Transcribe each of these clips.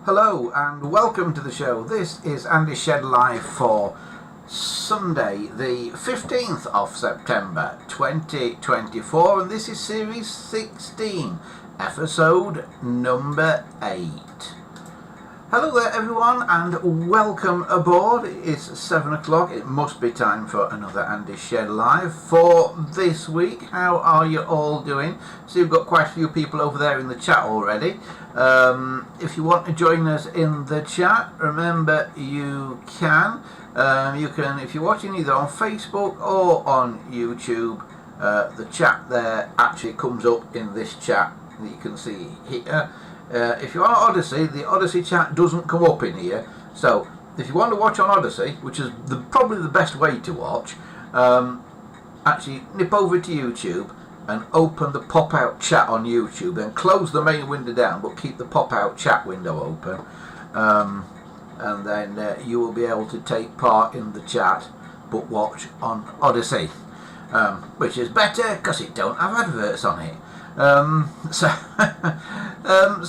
Hello and welcome to the show. This is Andy Shed Live for Sunday the 15th of September 2024, and this is series 16, episode number 8. Hello there everyone and welcome aboard. It's 7 o'clock. It must be time for another Andy Shed Live for this week. How are you all doing? So you've got quite a few people over there in the chat already. If you want to join us in the chat, remember you can. If you're watching either on Facebook or on YouTube, the chat there actually comes up in this chat that you can see here. If you're on Odyssey, the Odyssey chat doesn't come up in here. So if you want to watch on Odyssey, which is probably the best way to watch, actually nip over to YouTube and open the pop-out chat on YouTube, then close the main window down but keep the pop-out chat window open, and then you will be able to take part in the chat but watch on Odyssey, which is better because it don't have adverts on it. So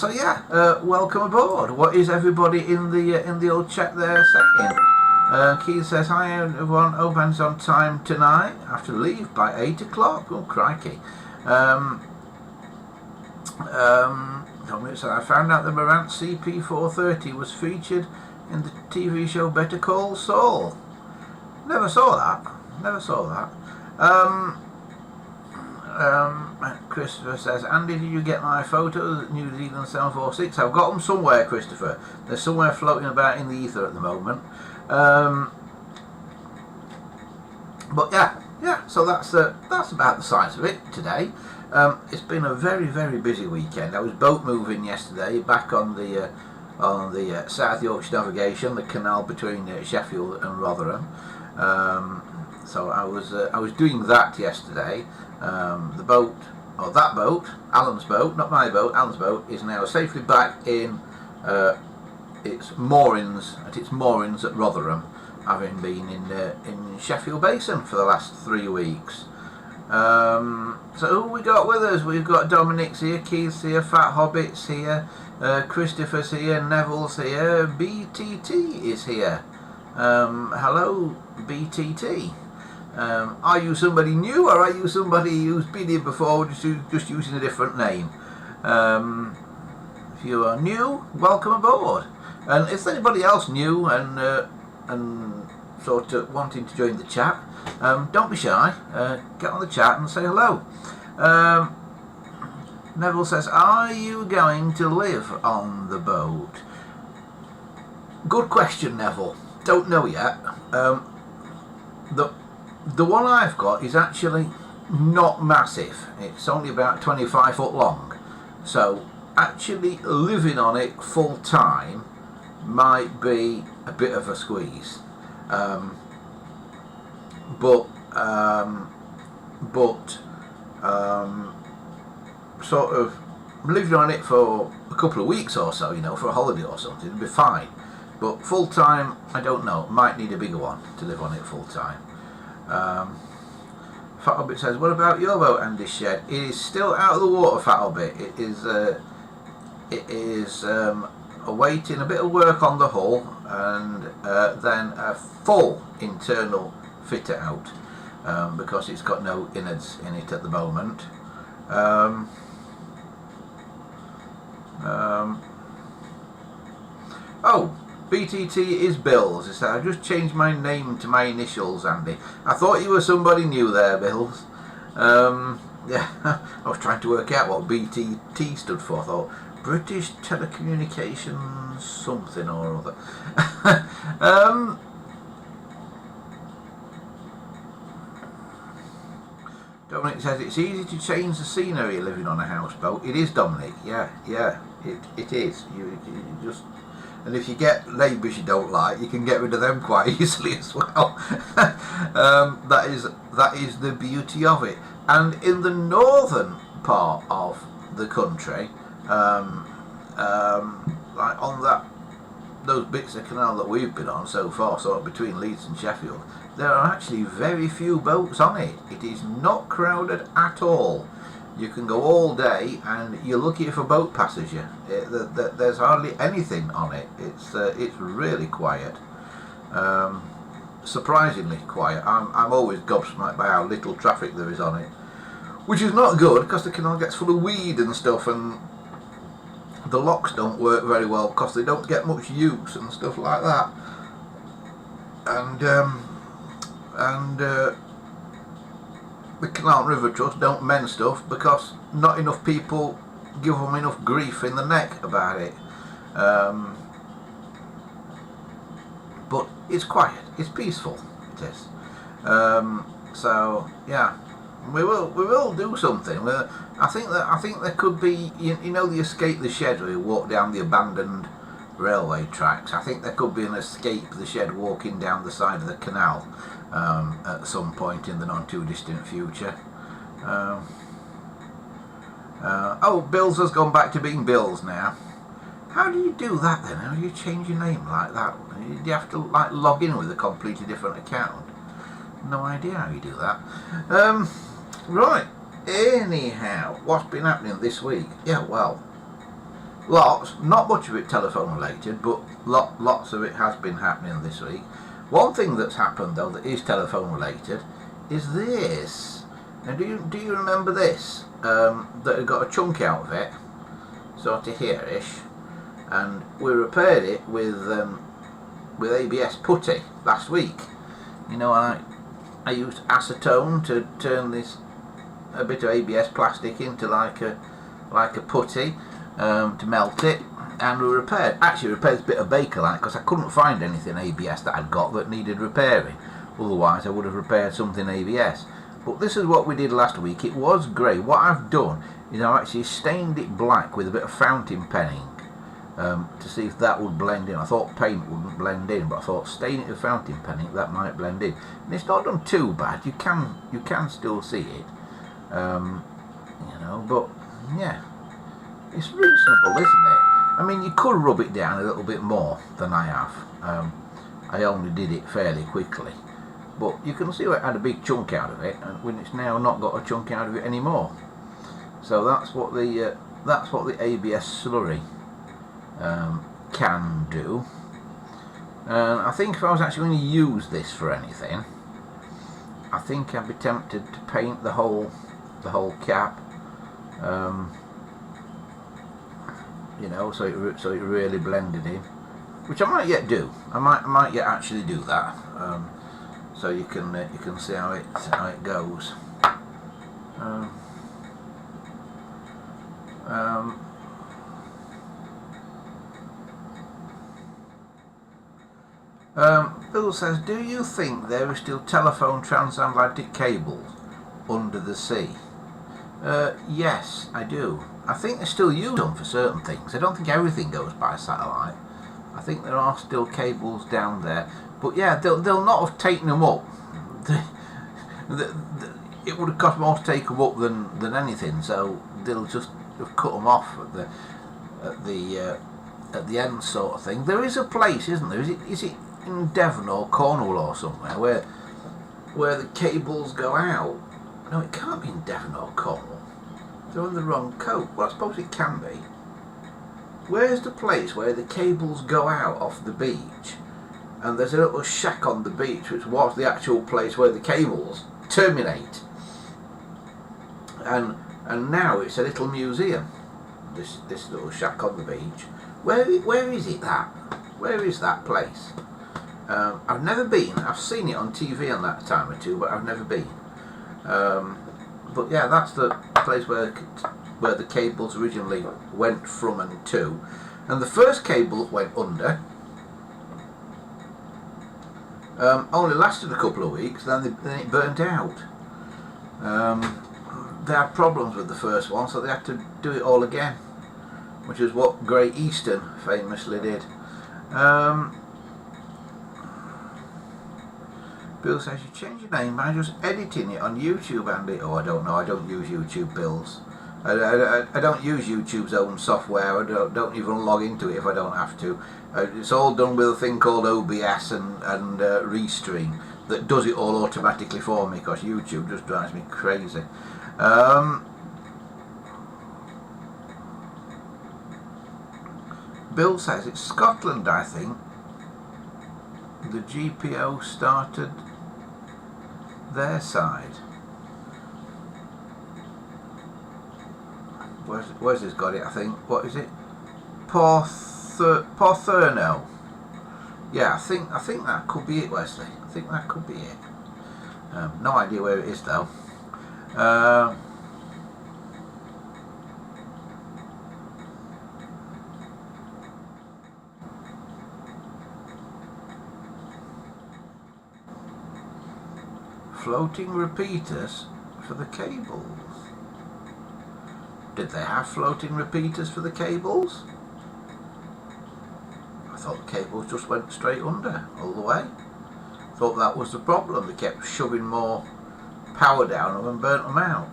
yeah, welcome aboard. What is everybody in the old chat there saying? Keith says, hi everyone, opens on time tonight. I have to leave by 8 o'clock. Oh crikey. Dominic said, I found out the Marantz CP430 was featured in the TV show Better Call Saul. Never saw that. Christopher says, Andy, did you get my photos at New Zealand 746? I've got them somewhere, Christopher. They're somewhere floating about in the ether at the moment. But yeah. So that's about the size of it today. It's been a very, very busy weekend. I was boat moving yesterday, back on the South Yorkshire Navigation, the canal between Sheffield and Rotherham. So I was doing that yesterday. The boat, or that boat, Alan's boat, not my boat, Alan's boat, is now safely back in its moorings at Rotherham, having been in Sheffield Basin for the last 3 weeks. So who we got with us? We've got Dominic's here, Keith's here, Fat Hobbit's here, Christopher's here, Neville's here, BTT is here. Hello BTT. Are you somebody new, or are you somebody who's been here before, just using a different name? If you are new, welcome aboard. And if anybody else new and sort of wanting to join the chat, don't be shy. Get on the chat and say hello. Neville says, are you going to live on the boat? Good question, Neville. Don't know yet. The one I've got is actually not massive. It's only about 25 foot long. So actually living on it full time might be a bit of a squeeze. But sort of living on it for a couple of weeks or so, for a holiday or something, it'd be fine. But full time, I don't know. Might need a bigger one to live on it full time. Fat Hobbit says, what about your boat, Andy Shed? It is still out of the water, Fat Hobbit. It is awaiting a bit of work on the hull and then a full internal fit out, because it's got no innards in it at the moment. Oh, BTT is Bills. He said, I just changed my name to my initials, Andy. I thought you were somebody new there, Bills. Yeah, I was trying to work out what BTT stood for. I thought, British Telecommunications something or other. Dominic says, it's easy to change the scenery living on a houseboat. It is, Dominic. Yeah, it is. You just... And if you get neighbours you don't like, you can get rid of them quite easily as well. That is the beauty of it. And in the northern part of the country, like on those bits of canal that we've been on so far, sort of between Leeds and Sheffield, there are actually very few boats on it. It is not crowded at all. You can go all day, and you're lucky if a boat passes you. There's hardly anything on it. It's really quiet, surprisingly quiet. I'm always gobsmacked by how little traffic there is on it, which is not good because the canal gets full of weed and stuff, and the locks don't work very well because they don't get much use and stuff like that. And the Canal River Trust don't mend stuff because not enough people give them enough grief in the neck about it. But it's quiet, it's peaceful, it is. So yeah, we will do something. I think there could be, you know, the Escape the Shed where you walk down the abandoned railway tracks. I think there could be an Escape the Shed walking down the side of the canal at some point in the not too distant future. Oh, Bills has gone back to being Bills now. How do you do that then? How do you change your name like that? Do you have to like log in with a completely different account? No idea how you do that. Right. Anyhow, what's been happening this week? Yeah, well, lots. Not much of it telephone related, but lots of it has been happening this week. One thing that's happened though that is telephone related is this. Now, do you remember this? That had got a chunk out of it, sort of here-ish, and we repaired it with ABS putty last week. You know, I used acetone to turn a bit of ABS plastic into like a putty to melt it, and we repaired this bit of Bakelite because I couldn't find anything ABS that I'd got that needed repairing. Otherwise I would have repaired something ABS. But this is what we did last week. It was grey. What I've done is I've actually stained it black with a bit of fountain pen ink to see if that would blend in. I thought paint wouldn't blend in, but I thought stain it with fountain pen ink, that might blend in. And it's not done too bad. You can still see it, you know. But yeah, it's reasonable, isn't it? I mean, you could rub it down a little bit more than I have. I only did it fairly quickly. But you can see it had a big chunk out of it, and when it's now not got a chunk out of it anymore. So that's what the ABS slurry can do. And I think if I was actually going to use this for anything, I think I'd be tempted to paint the whole cap. You know, so it really blended in, which I might yet do. I might yet actually do that. So you can see how it goes. Bill says, do you think there are still telephone transatlantic cables under the sea? Yes, I do. I think they still use them for certain things. I don't think everything goes by satellite. I think there are still cables down there. But yeah, they'll not have taken them up. It would have cost more to take them up than anything. So they'll just have cut them off at the end, sort of thing. There is a place, isn't there? Is it in Devon or Cornwall or somewhere where the cables go out? No, it can't be in Devon or Cornwall. They're on the wrong coast. Well, I suppose it can be. Where's the place where the cables go out off the beach? And there's a little shack on the beach which was the actual place where the cables terminate. And now it's a little museum. This little shack on the beach. Where is it that? Where is that place? I've never been. I've seen it on TV on that time or two, but I've never been. But yeah, that's the place where the cables originally went from and to. And the first cable that went under only lasted a couple of weeks, then it burnt out. They had problems with the first one, so they had to do it all again, which is what Great Eastern famously did. Bill says you change your name by just editing it on YouTube, Andy. Oh, I don't know. I don't use YouTube, Bills. I don't use YouTube's own software. I don't even log into it if I don't have to. It's all done with a thing called OBS and Restream that does it all automatically for me, because YouTube just drives me crazy. Bill says it's Scotland, I think. The GPO started their side. Where's this got it, I think? What is it? Porthurno. Yeah, I think that could be it, Wesley. I think that could be it. No idea where it is though. Floating repeaters for the cables. Did they have floating repeaters for the cables? I thought the cables just went straight under all the way. Thought that was the problem. They kept shoving more power down them and burnt them out.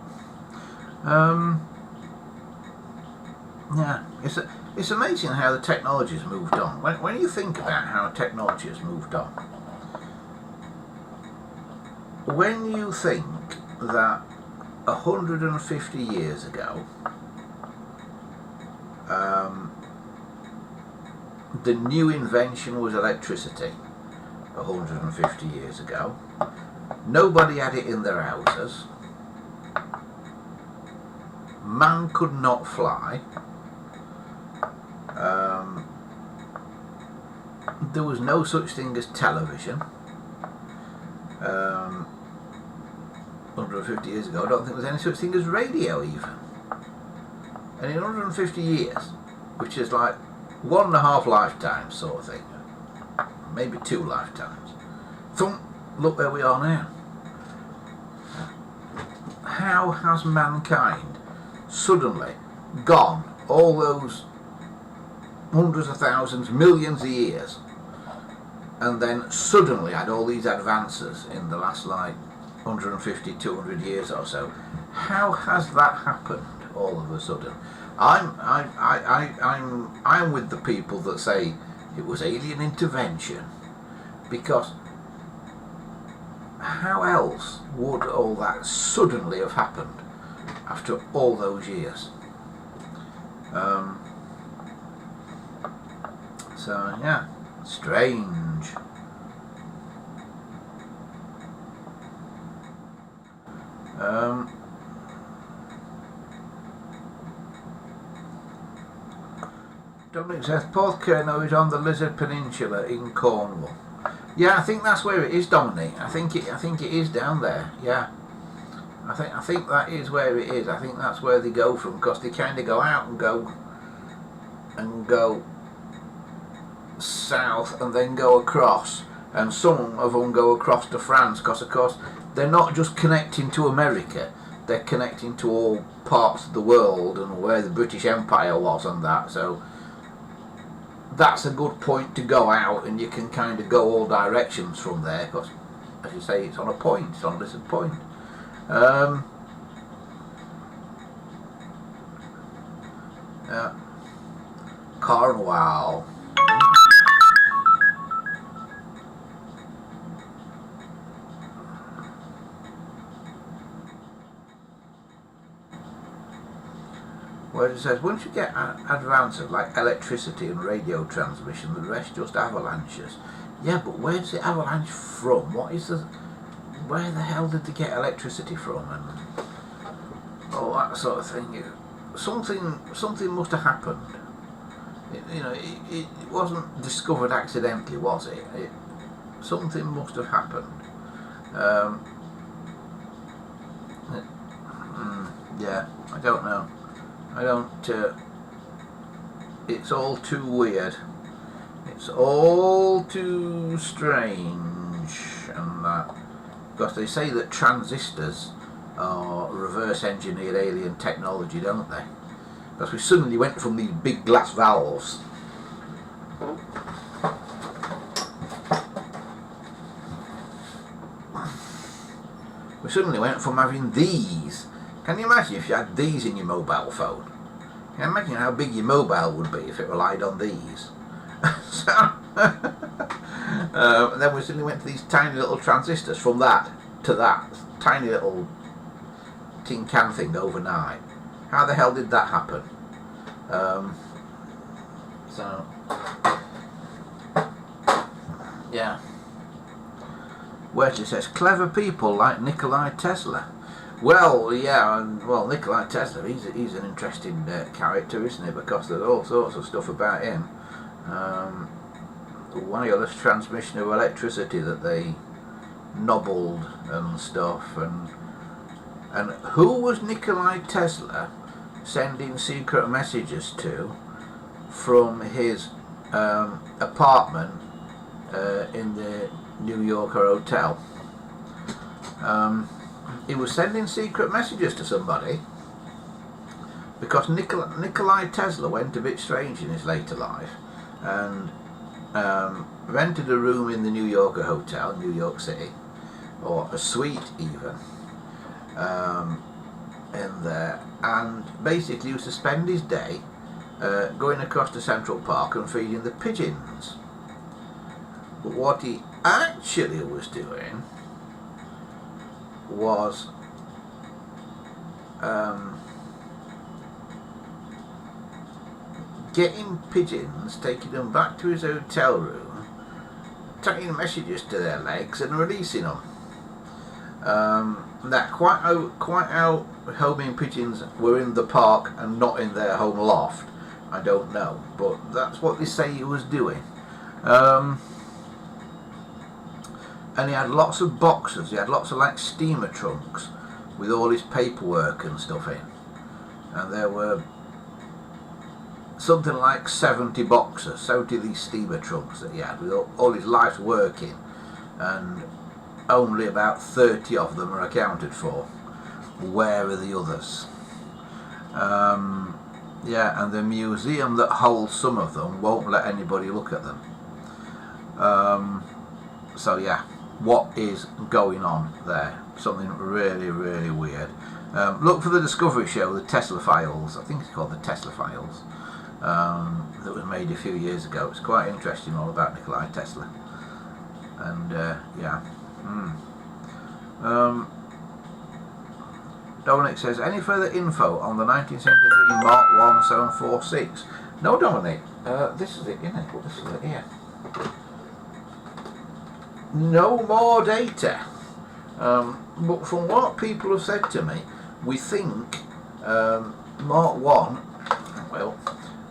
Yeah, it's amazing how the technology's moved on. When you think about how technology has moved on, when you think that 150 years ago, the new invention was electricity. 150 years ago, nobody had it in their houses. Man could not fly. There was no such thing as television. 150 years ago, I don't think there was any such thing as radio even. And in 150 years, which is like 1.5 lifetimes sort of thing, maybe 2 lifetimes, look where we are now. How has mankind suddenly gone all those hundreds of thousands, millions of years, and then suddenly had all these advances in the last like 150, 200 years or so? How has that happened all of a sudden? I'm with the people that say it was alien intervention, because how else would all that suddenly have happened after all those years? So yeah, strange. Dominic says Porthcurno is on the Lizard Peninsula in Cornwall. Yeah, I think that's where it is, Dominic. I think it is down there. Yeah, I think that is where it is. I think that's where they go from, because they kind of go out and go south and then go across, and some of them go across to France, because of course they're not just connecting to America, they're connecting to all parts of the world and where the British Empire was and that. So that's a good point to go out, and you can kind of go all directions from there, because as you say, it's on a point, it's on a Lizard Point. Yeah. Cornwall. Where it says, once you get advances like electricity and radio transmission, the rest just avalanches. Yeah, but where's the avalanche from? Where the hell did they get electricity from, and all that sort of thing? Something must have happened. It wasn't discovered accidentally, was it? Something must have happened. Yeah, I don't know. It's all too weird. It's all too strange, and that, because they say that transistors are reverse engineered alien technology, don't they? Because we suddenly went from these big glass valves from having these. Can you imagine if you had these in your mobile phone? Can you imagine how big your mobile would be if it relied on these? And then we suddenly went to these tiny little transistors, from that to that tiny little tin can thing overnight. How the hell did that happen? So, yeah. Where it says, clever people like Nikolai Tesla. Well, yeah, well, Nikolai Tesla, he's an interesting character, isn't he? Because there's all sorts of stuff about him. One of the transmission of electricity that they nobbled and stuff, and who was Nikolai Tesla sending secret messages to from his apartment in the New Yorker hotel? He was sending secret messages to somebody because Nikolai Tesla went a bit strange in his later life and rented a room in the New Yorker hotel, New York City, or a suite even, in there, and basically used to spend his day going across to Central Park and feeding the pigeons. But what he actually was doing was getting pigeons, taking them back to his hotel room, taking messages to their legs and releasing them. That quite how homing pigeons were in the park and not in their home loft, I don't know, but that's what they say he was doing. And he had lots of boxes, he had lots of like steamer trunks with all his paperwork and stuff in. And there were something like 70 boxes, 70 of these steamer trunks that he had with all his life's work in. And only about 30 of them are accounted for. Where are the others? Yeah, and the museum that holds some of them won't let anybody look at them. So yeah, what is going on there? Something really, really weird. Look for the Discovery show, the Tesla Files. I think it's called the Tesla Files. That was made a few years ago. It's quite interesting, all about Nikolai Tesla. And yeah. Dominic says, any further info on the 1973 Mark 1 746? No, Dominic. This is it, isn't it? This is it here. No more data. But from what people have said to me, we think Mark 1, well,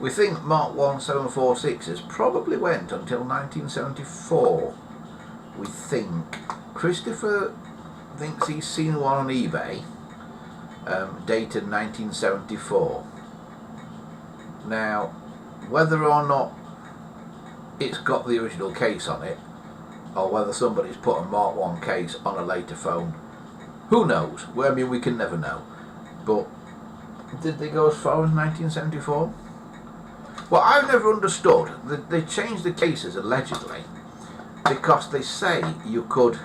we think Mark 1 746s probably went until 1974. We think. Christopher thinks he's seen one on eBay, dated 1974. Now, whether or not it's got the original case on it, or whether somebody's put a Mark 1 case on a later phone, who knows? Well, I mean, we can never know. But did they go as far as 1974? Well, I've never understood. They changed the cases, allegedly, because they say you could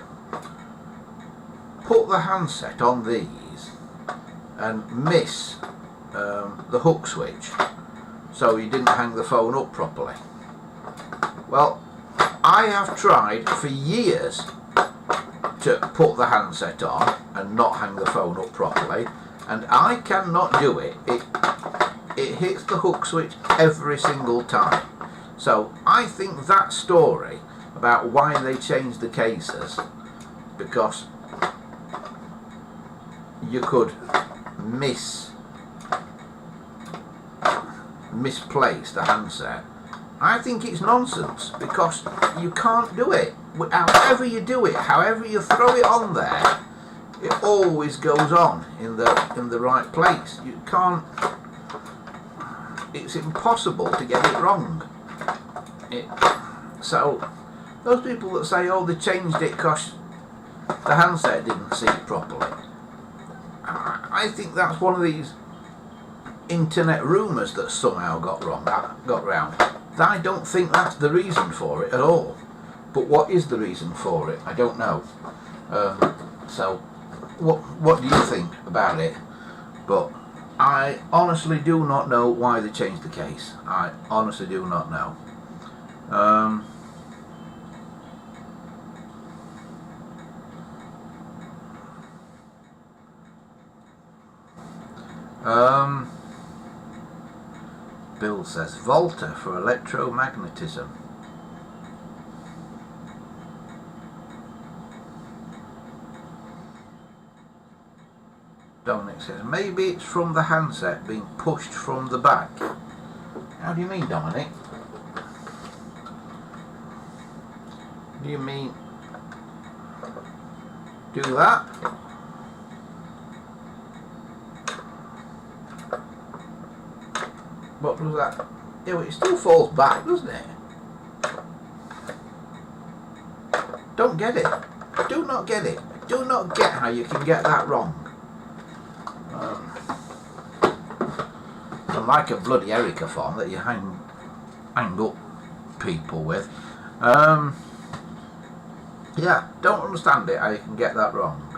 put the handset on these and miss the hook switch, so you didn't hang the phone up properly. Well, I have tried for years to put the handset on and not hang the phone up properly, and I cannot do it. It hits the hook switch every single time. So I think that story about why they changed the cases, because you could misplace the handset, I think it's nonsense, because you can't do it. However you do it, however you throw it on there, it always goes on in the right place. You can't. It's impossible to get it wrong. So those people that say, oh, they changed it because the handset didn't see it properly, I think that's one of these internet rumours that somehow got round. I don't think that's the reason for it at all. But what is the reason for it? I don't know. So, what do you think about it? But I honestly do not know why they changed the case. I honestly do not know. Bill says Volta for electromagnetism. Dominic says maybe it's from the handset being pushed from the back. How do you mean, Dominic? Do you mean do that? What does that? Yeah, well, it still falls back, doesn't it? Don't get it. Do not get it. Do not get how you can get that wrong. Unlike a bloody Erica form that you hang up people with. Yeah, don't understand it how you can get that wrong.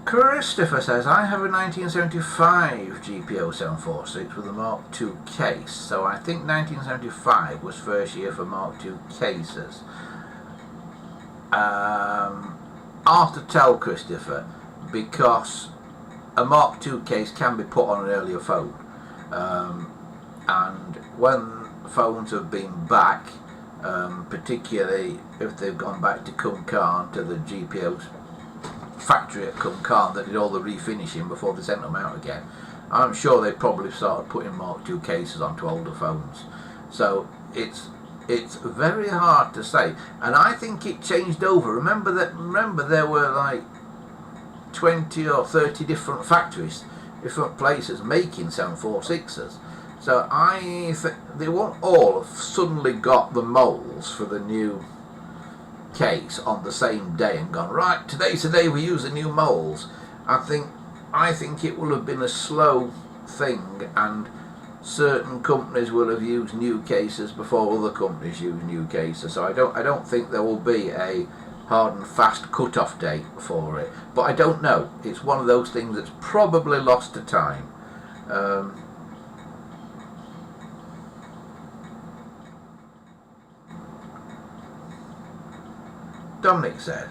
Christopher says, I have a 1975 GPO 746 with a Mark II case, so I think 1975 was first year for Mark II cases. Hard to tell, Christopher, because a Mark II case can be put on an earlier phone, and when phones have been back, particularly if they've gone back to Kunkan, to the GPO's factory at Kunkan that did all the refinishing before they sent them out again, I'm sure they probably started putting Mark II cases onto older phones. So it's very hard to say, and I think it changed over. Remember there were like 20 or 30 different factories, different places making 746s. So I think they won't all have suddenly got the molds for the new case on the same day and gone, right, today's the day we use the new molds. I think it will have been a slow thing, and certain companies will have used new cases before other companies use new cases. So I don't think there will be a hard and fast cut-off date for it. But I don't know. It's one of those things that's probably lost to time. Dominic said,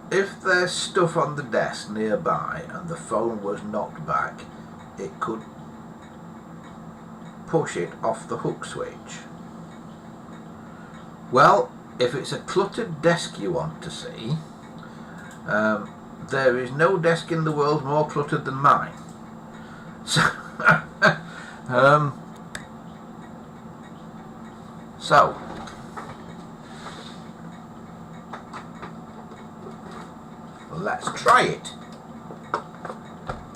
if there's stuff on the desk nearby and the phone was knocked back, it could push it off the hook switch. Well, if it's a cluttered desk you want to see, there is no desk in the world more cluttered than mine. So, let's try it.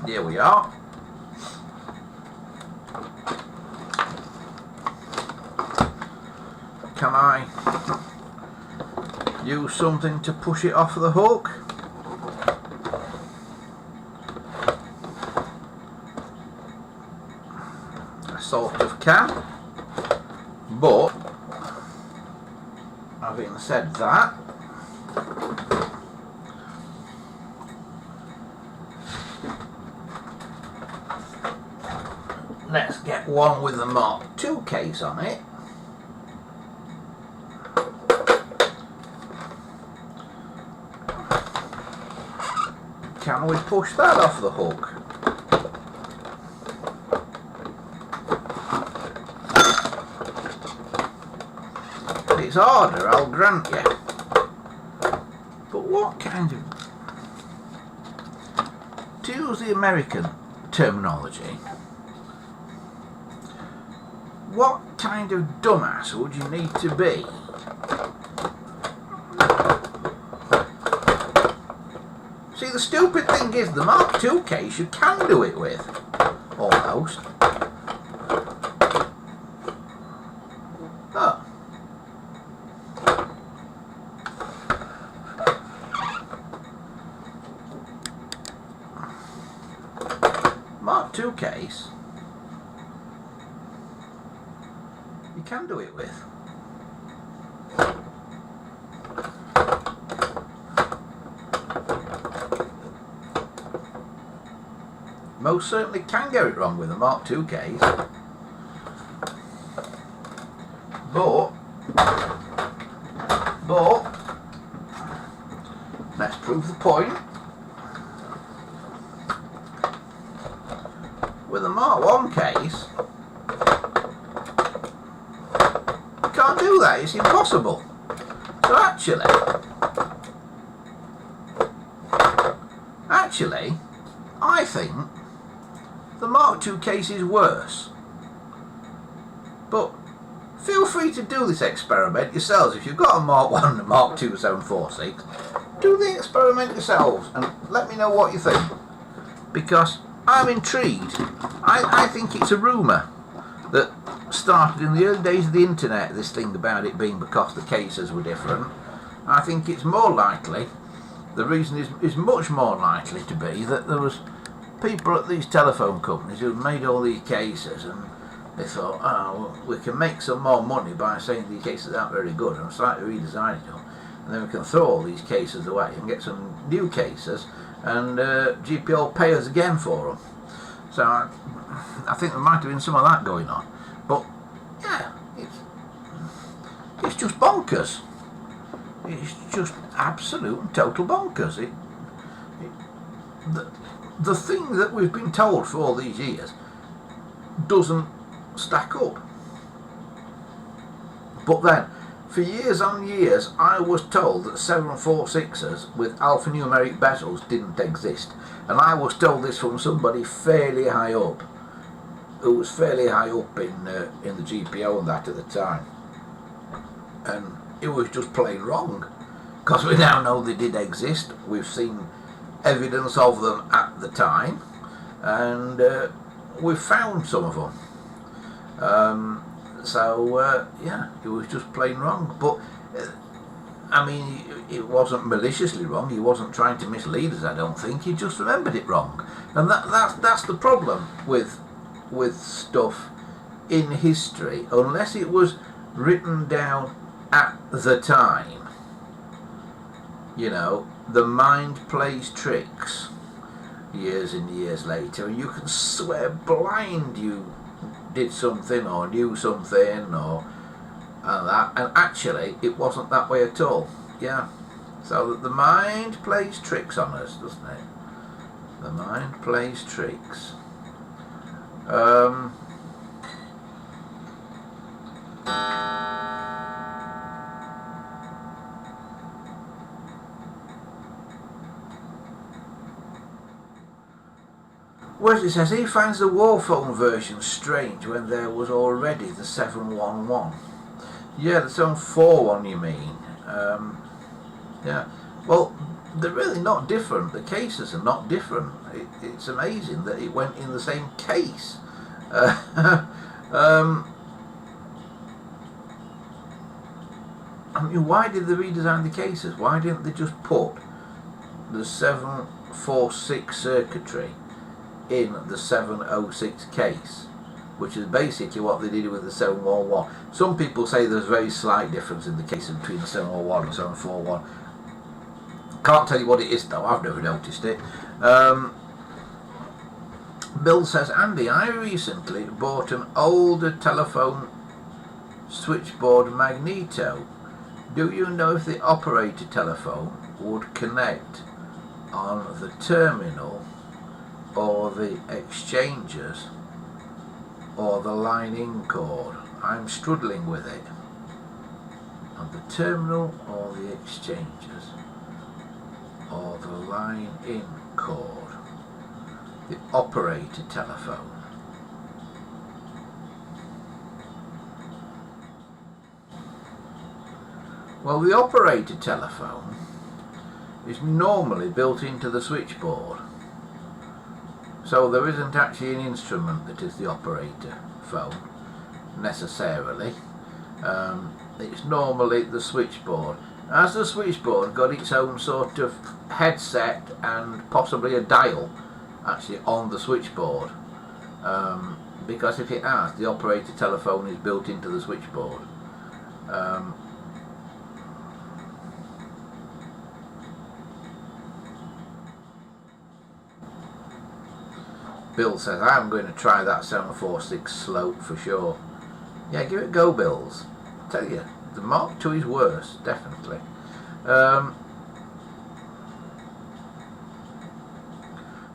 Here we are. Can I use something to push it off the hook? I sort of can, but having said that, let's get one with the Mark II case on it. Can we push that off the hook? It's harder, I'll grant you. But what kind of... to use the American terminology, what kind of dumbass would you need to be see, the stupid thing is the Mark II case you can do it with, almost. Oh. Mark II case you can do it with. Most certainly can get it wrong with a Mark II case. But let's prove the point. With the Mark 1 case, you can't do that, it's impossible. So actually, I think the Mark II case is worse. But feel free to do this experiment yourselves. If you've got a Mark 1 and a Mark II 746, do the experiment yourselves and let me know what you think. Because I'm intrigued. I think it's a rumour that started in the early days of the internet, this thing about it being because the cases were different. I think it's more likely, the reason is much more likely to be that there was people at these telephone companies who made all these cases and they thought, oh, well, we can make some more money by saying these cases aren't very good and slightly redesigning them, and then we can throw all these cases away and get some new cases, and GP will pay us again for them. So I think there might have been some of that going on. But yeah, it's just bonkers. It's just absolute and total bonkers. The thing that we've been told for all these years doesn't stack up. But then, for years on years, I was told that 746s with alphanumeric bezels didn't exist. And I was told this from somebody fairly high up, who was fairly high up in the GPO and that at the time. And it was just plain wrong. Because we now know they did exist. We've seen evidence of them at the time. And we've found some of them. Yeah, it was just plain wrong. But I mean, it wasn't maliciously wrong. He wasn't trying to mislead us, I don't think. He just remembered it wrong. And that's the problem with stuff in history. Unless it was written down at the time, you know, the mind plays tricks years and years later, and you can swear blind you did something or knew something or that, and actually it wasn't that way at all. Yeah, so the mind plays tricks on us, doesn't it? The mind plays tricks. Wesley says he finds the war phone version strange when there was already the 711. Yeah, the 741 you mean. Yeah, well, they're really not different. The cases are not different. It's amazing that it went in the same case. I mean, why did they redesign the cases? Why didn't they just put the 746 circuitry in the 706 case, which is basically what they did with the 711. Some people say there's a very slight difference in the case between the 711 and 741. Can't tell you what it is though, I've never noticed it. Bill says, Andy, I recently bought an older telephone switchboard magneto. Do you know if the operator telephone would connect on the terminal or the exchangers or the line-in cord? I'm struggling with it. On the terminal or the exchangers or the line-in cord. The operator telephone. Well, the operator telephone is normally built into the switchboard. So there isn't actually an instrument that is the operator phone, necessarily. It's normally the switchboard. Has the switchboard got its own sort of headset and possibly a dial actually on the switchboard? Because if it has, the operator telephone is built into the switchboard. Bill says, I'm going to try that 746 slope for sure. Yeah, give it a go, Bills. I tell you, the Mark II is worse, definitely.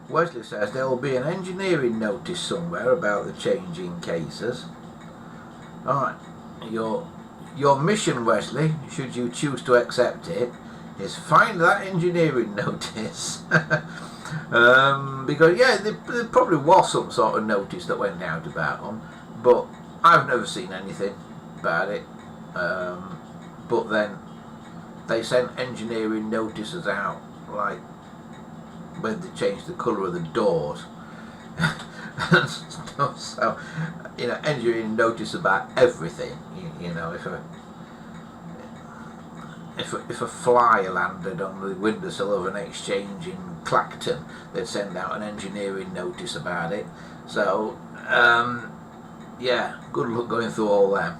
Wesley says there will be an engineering notice somewhere about the changing cases. Alright, your mission, Wesley, should you choose to accept it, is find that engineering notice. Because yeah, there probably was some sort of notice that went out about them, but I've never seen anything about it. But then they sent engineering notices out, like when they changed the colour of the doors and stuff. So, you know, engineering notice about everything. You know, if a fly landed on the windowsill of an exchange in Clacton, they'd send out an engineering notice about it. So, yeah, good luck going through all them.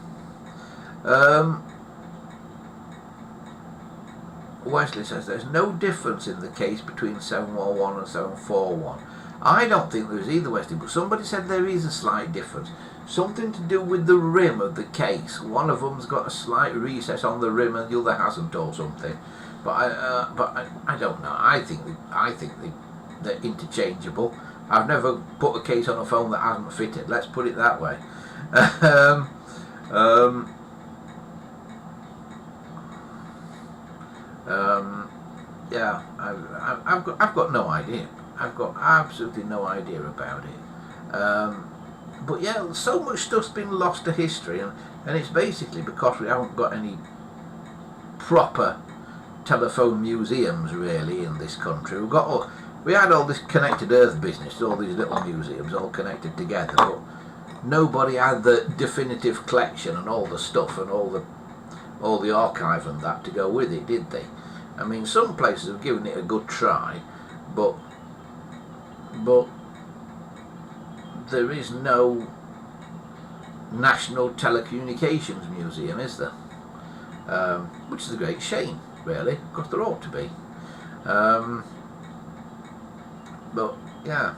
Wesley says there's no difference in the case between 711 and 741. I don't think there is either, Wesley, but somebody said there is a slight difference. Something to do with the rim of the case. One of them's got a slight recess on the rim and the other hasn't, or something. But I don't know. I think they're interchangeable. I've never put a case on a phone that hasn't fitted. Let's put it that way. Yeah, I've got no idea. I've got absolutely no idea about it. But yeah, so much stuff's been lost to history, and it's basically because we haven't got any proper telephone museums really in this country. We had all this connected Earth business, all these little museums all connected together, but nobody had the definitive collection and all the stuff and all the archive and that to go with it, did they? I mean, some places have given it a good try, but there is no National Telecommunications Museum, is there? Which is a great shame, really, because there ought to be. But yeah,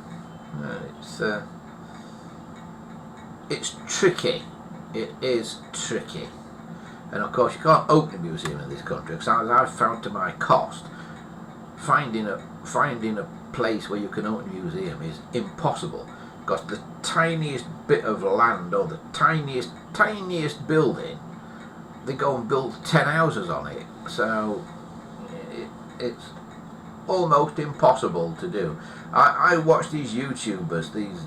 it's tricky. It is tricky. And of course you can't open a museum in this country, because as I've found to my cost, finding a place where you can open a museum is impossible, because the tiniest bit of land or the tiniest building, they go and build 10 houses on it. So it's almost impossible to do. I watch these YouTubers, these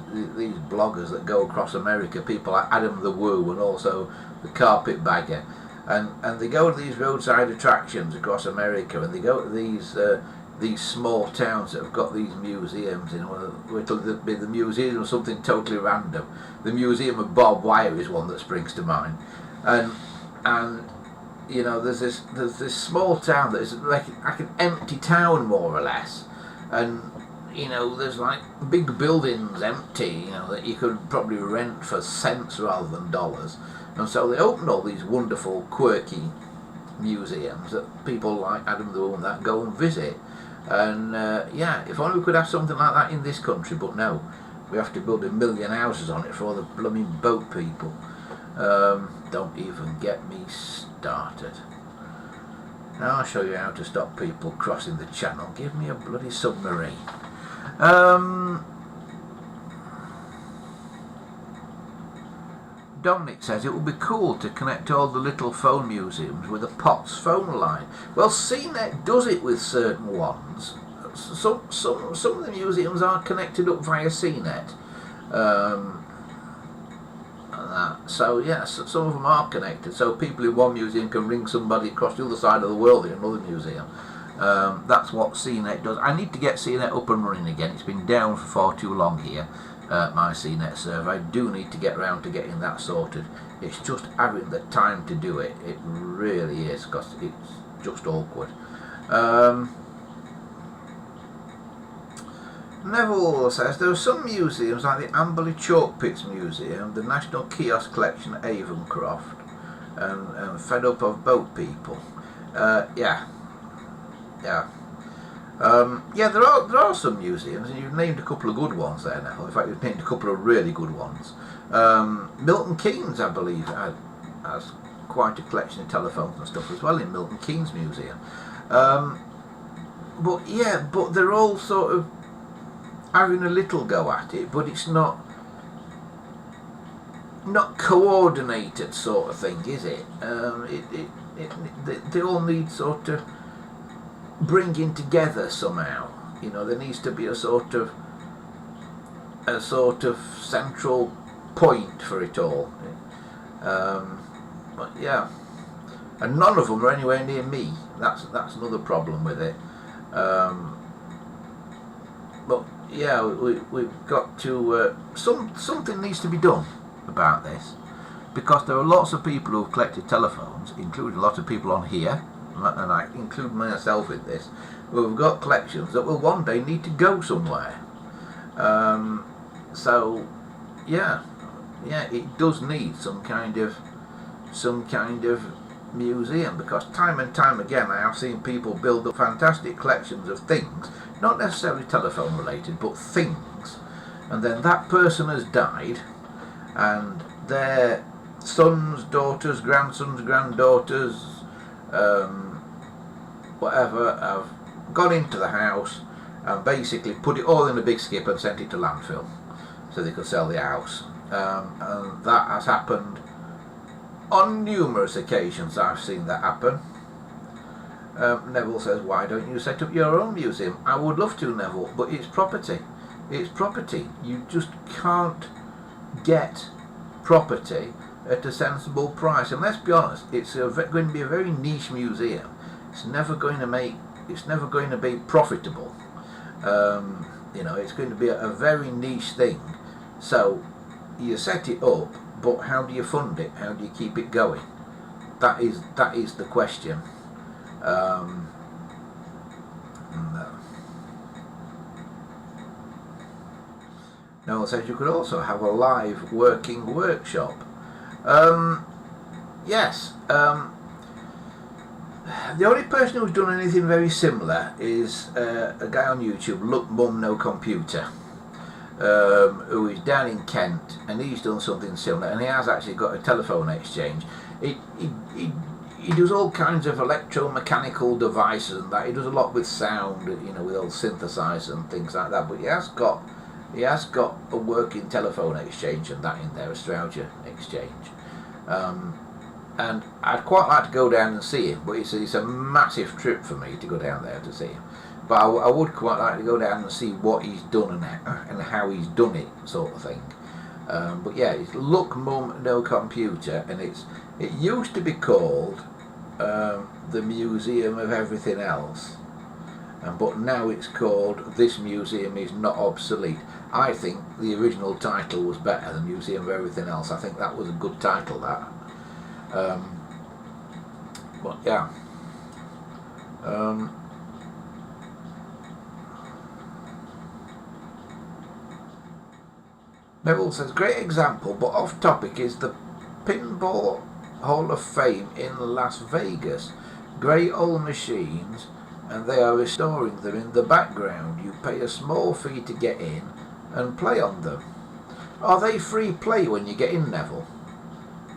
bloggers that go across America, people like Adam the Woo and also the Carpetbagger. And they go to these roadside attractions across America, and they go to these small towns that have got these museums. It'll be the museum of something totally random. The Museum of Bob Wire is one that springs to mind, and you know, there's this small town that is like an empty town more or less, and you know, there's like big buildings empty, you know, that you could probably rent for cents rather than dollars. And so they open all these wonderful, quirky museums that people like Adam the Woo and that go and visit. And yeah, if only we could have something like that in this country, but no, we have to build 1 million houses on it for all the blooming boat people. Don't even get me started. Now I'll show you how to stop people crossing the channel. Give me a bloody submarine. Dominic says it would be cool to connect all the little phone museums with a POTS phone line. Well, CNET does it with certain ones. Some of the museums are connected up via CNET. So yes, some of them are connected. So people in one museum can ring somebody across the other side of the world in another museum. That's what CNET does. I need to get CNET up and running again. It's been down for far too long here. My CNET server. I do need to get around to getting that sorted. It's just having the time to do it. It really is, because it's just awkward. Neville says there are some museums like the Amberley Chalk Pits Museum, the National Kiosk Collection at Avonscroft, and Fed Up of Boat People. Yeah. Yeah, there are some museums, and you've named a couple of good ones there now. In fact, you've named a couple of really good ones. Milton Keynes, I believe, has quite a collection of telephones and stuff as well in Milton Keynes Museum. But yeah, but they're all sort of having a little go at it, but it's not coordinated sort of thing, is it? They all need sort of bringing together somehow. You know, there needs to be a sort of central point for it all. But yeah, and none of them are anywhere near me. That's another problem with it. But yeah, we've got to something needs to be done about this, because there are lots of people who've collected telephones, including a lot of people on here, and I include myself in this, who have got collections that will one day need to go somewhere. So yeah, it does need some kind of museum, because time and time again I have seen people build up fantastic collections of things, not necessarily telephone related, but things, and then that person has died, and their sons, daughters, grandsons, granddaughters, whatever, have gone into the house and basically put it all in a big skip and sent it to landfill so they could sell the house. And that has happened on numerous occasions. I've seen that happen. Neville says, why don't you set up your own museum? I would love to, Neville, but it's property. It's property. You just can't get property at a sensible price. And let's be honest, it's going to be a very niche museum. It's never going to be profitable. You know, it's going to be a very niche thing. So you set it up, but how do you fund it? How do you keep it going? That is the question. Noel says you could also have a live working workshop. Yes. The only person who's done anything very similar is a guy on YouTube, Look Mum No Computer, who is down in Kent, and he's done something similar, and he has actually got a telephone exchange. He does all kinds of electromechanical devices and that. He does a lot with sound, you know, with old synthesizers and things like that. But he has got a working telephone exchange and that in there, Australia exchange. And I'd quite like to go down and see him, but it's a massive trip for me to go down there to see him. But I would quite like to go down and see what he's done and how he's done it, sort of thing. But yeah, it's Look Mum No Computer, and it used to be called the Museum of Everything Else, but now it's called This Museum Is Not Obsolete. I think the original title was better, the Museum of Everything Else. I think that was a good title, that. But yeah. Neville says, great example, but off topic, is the Pinball Hall of Fame in Las Vegas. Great old machines, and they are restoring them in the background. You pay a small fee to get in and play on them. Are they free play when you get in, Neville?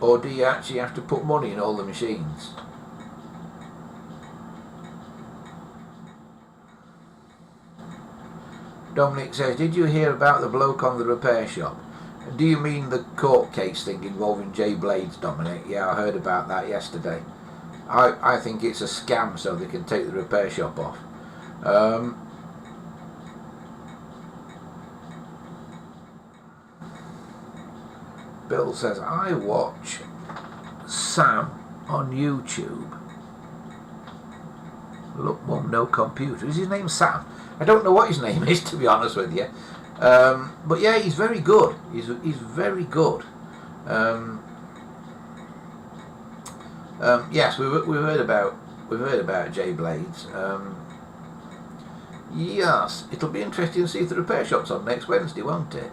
Or do you actually have to put money in all the machines? Dominic says, did you hear about the bloke on the repair shop? Do you mean the court case thing involving J Blades, Dominic? Yeah, I heard about that yesterday. I think it's a scam so they can take the repair shop off. Bill says, I watch Sam on YouTube. Look Mum No Computer. Is his name Sam? I don't know what his name is, to be honest with you. But yeah, he's very good. He's very good. Yes, we've heard about J Blades. Yes, it'll be interesting to see if the repair shop's on next Wednesday, won't it?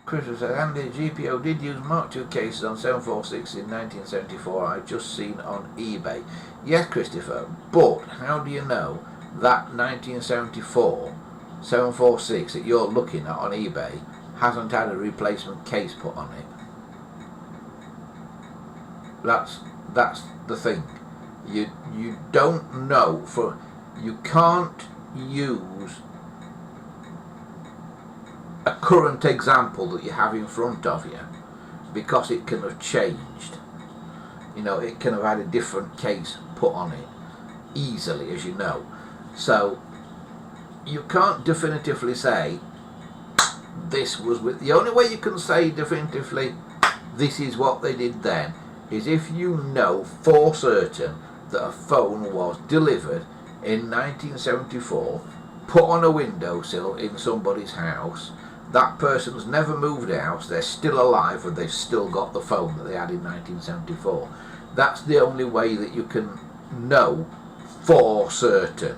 Chris said, Andy, GPO did use Mark II cases on 746 in 1974. I've just seen on eBay. Yes, Christopher, but how do you know that 1974 746 that you're looking at on eBay hasn't had a replacement case put on it. That's the thing. You don't know, you can't use a current example that you have in front of you, because it can have changed. You know, it can have had a different case put on it easily, as you know. So you can't definitively say this was with. The only way you can say definitively this is what they did then is if you know for certain that a phone was delivered in 1974, put on a windowsill in somebody's house. That person's never moved out, they're still alive, and they've still got the phone that they had in 1974. That's the only way that you can know for certain.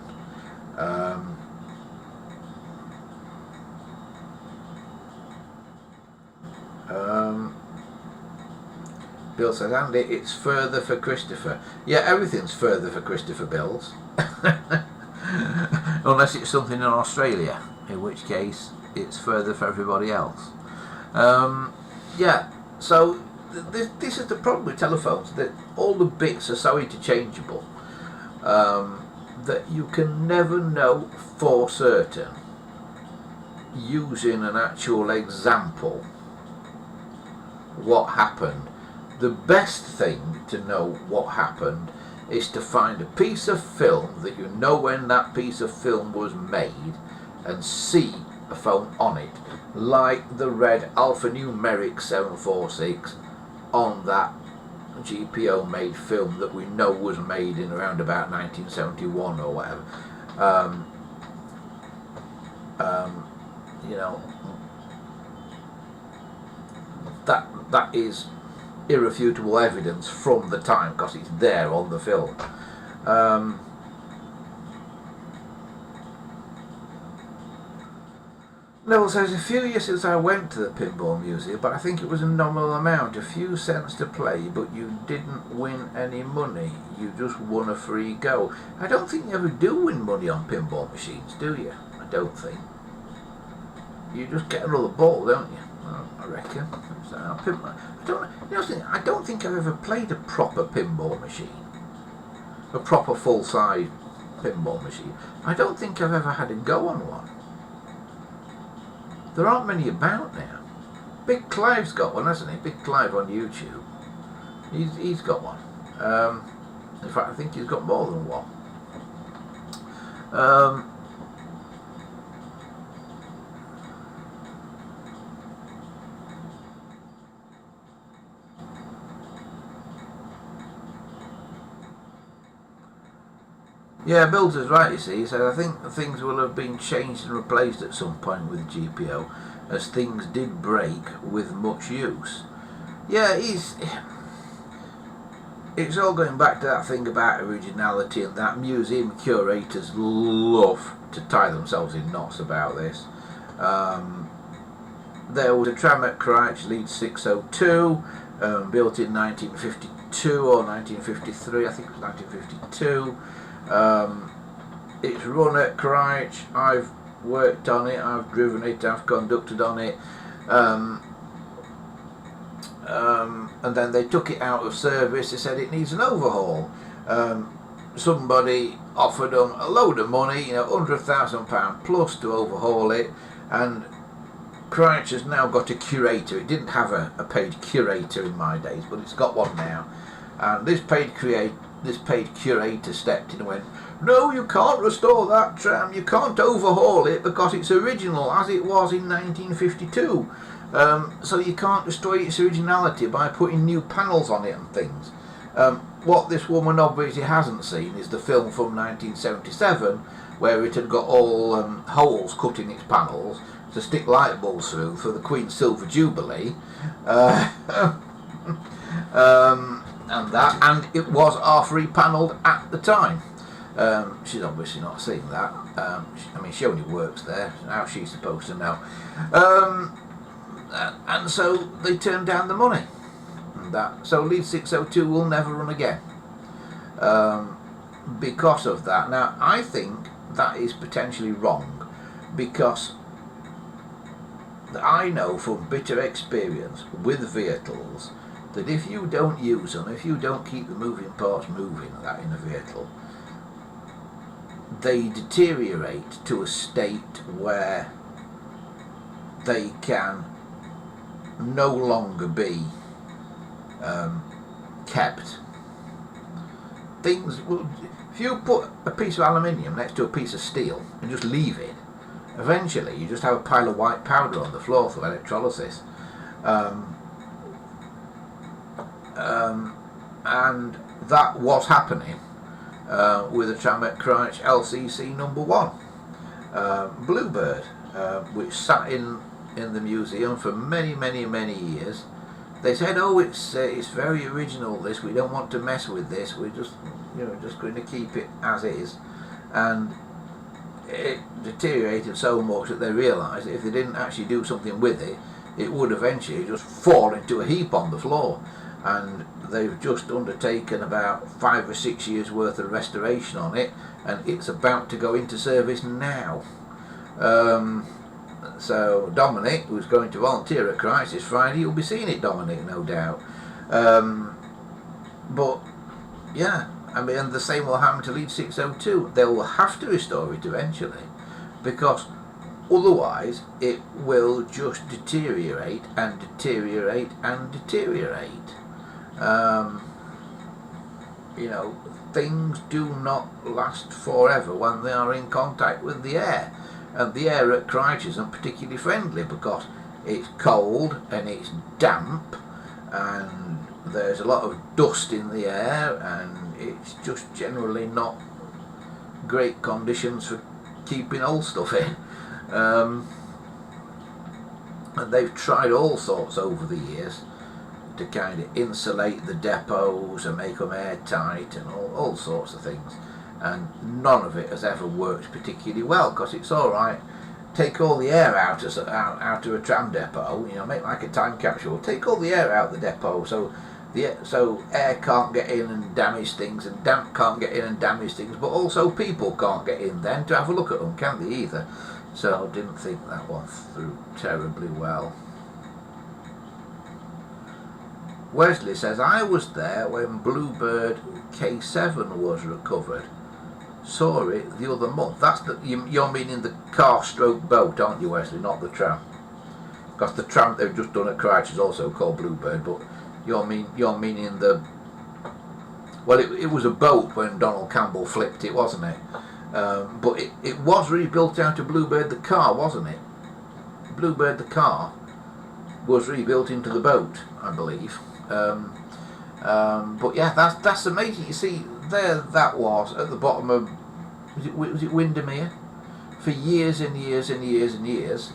Bill says, Andy, it's further for Christopher. Yeah, everything's further for Christopher Bills. Unless it's something in Australia, in which case it's further for everybody else. Yeah, so this is the problem with telephones, that all the bits are so interchangeable that you can never know for certain, using an actual example, what happened. The best thing to know what happened is to find a piece of film that you know when that piece of film was made and see a phone on it, like the red alphanumeric 746 on that GPO made film that we know was made in around about 1971 or whatever. You know, that is irrefutable evidence from the time, because it's there on the film. Neville says, a few years since I went to the Pinball Museum, but I think it was a nominal amount, a few cents to play, but you didn't win any money, you just won a free go. I don't think you ever do win money on pinball machines, do you? I don't think. You just get another ball, don't you? I reckon. So, I don't think I've ever played a proper pinball machine. A proper full-size pinball machine. I don't think I've ever had a go on one. There aren't many about now. Big Clive's got one, hasn't he? Big Clive on YouTube. He's got one. In fact, I think he's got more than one. Yeah, Bill's is right, you see. He said, I think things will have been changed and replaced at some point with GPO, as things did break with much use. Yeah, it's all going back to that thing about originality, and that museum curators love to tie themselves in knots about this. There was a tram at Christ, Lead 602, built in 1952 or 1953, I think it was 1952. It's run at Crouch. I've worked on it, I've driven it, I've conducted on it, and then they took it out of service. They said it needs an overhaul. Somebody offered them a load of money, you know, £100,000 plus to overhaul it, and Crouch has now got a curator. It didn't have a paid curator in my days, but it's got one now, and this paid curator stepped in and went, no, you can't restore that tram, you can't overhaul it because it's original as it was in 1952. So you can't destroy its originality by putting new panels on it and things. What this woman obviously hasn't seen is the film from 1977 where it had got all holes cut in its panels to stick light bulbs through for the Queen's Silver Jubilee. And it was half repanelled at the time. She's obviously not seen that. I mean, she only works there. How's she supposed to know? And so they turned down the money. So Lead 602 will never run again because of that. Now, I think that is potentially wrong, because I know from bitter experience with vehicles that if you don't use them, if you don't keep the moving parts moving that in a vehicle, they deteriorate to a state where they can no longer be kept. Things, if you put a piece of aluminium next to a piece of steel and just leave it, eventually you just have a pile of white powder on the floor through electrolysis. And that was happening with a Tramet Crouch LCC number 1 Bluebird, which sat in the museum for many years. They said, "Oh, it's very original. This, we don't want to mess with this. We're just just going to keep it as is." And it deteriorated so much that they realised that if they didn't actually do something with it, it would eventually just fall into a heap on the floor. And they've just undertaken about 5 or 6 years worth of restoration on it, and it's about to go into service now. So Dominic, who's going to volunteer at Christ this Friday, you'll be seeing it, Dominic, no doubt. But yeah, I mean, and the same will happen to Lead 602. They will have to restore it eventually, because otherwise it will just deteriorate and deteriorate and deteriorate. Things do not last forever when they are in contact with the air. And the air at Crouch isn't particularly friendly because it's cold and it's damp and there's a lot of dust in the air, and it's just generally not great conditions for keeping old stuff in. And they've tried all sorts over the years to kind of insulate the depots and make them airtight and all sorts of things, and none of it has ever worked particularly well, because it's alright, take all the air out of a tram depot, make like a time capsule, take all the air out of the depot so air can't get in and damage things, and damp can't get in and damage things, but also people can't get in then to have a look at them, can they either? So I didn't think that one through terribly well. Wesley says, "I was there when Bluebird K7 was recovered. Saw it the other month." That's you're meaning the car stroke boat, aren't you, Wesley, not the tram? Because the tram they've just done at Crouch is also called Bluebird, but you're meaning the... Well, it was a boat when Donald Campbell flipped it, wasn't it? But it was rebuilt out of Bluebird the car, wasn't it? Bluebird the car was rebuilt into the boat, I believe. But yeah, that's amazing. You see, there that was at the bottom of was it Windermere for years and years and years and years.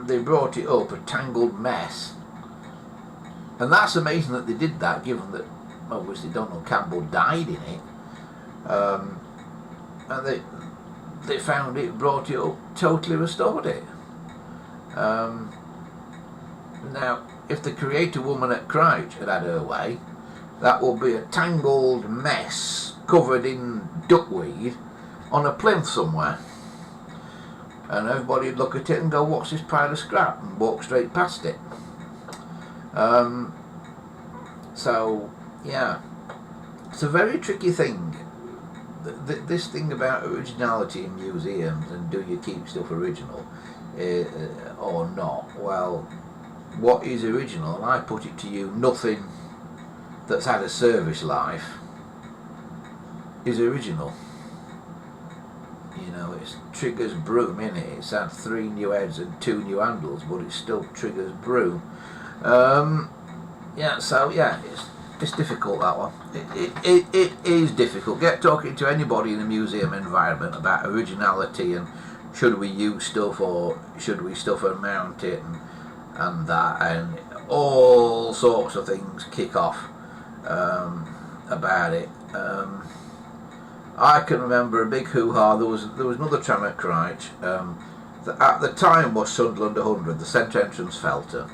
They brought it up a tangled mess, and that's amazing that they did that, given that obviously Donald Campbell died in it. And they found it, brought it up, totally restored it. Now, if the creator woman at Crouch had her way, that would be a tangled mess covered in duckweed on a plinth somewhere, and everybody would look at it and go, "What's this pile of scrap?" and walk straight past it. So yeah, it's a very tricky thing. This thing about originality in museums, and do you keep stuff original or not? Well, what is original? And I put it to you, nothing that's had a service life is original. It's Trigger's broom, innit? It's had 3 new heads and 2 new handles, but it's still Trigger's broom. It's difficult, that one. It is difficult. Get talking to anybody in a museum environment about originality and should we use stuff or should we stuff and mount it and that, and all sorts of things kick off about it. I can remember a big hoo-ha. There was another tram at Crouch that at the time was Sunderland 100, the centre entrance Felter,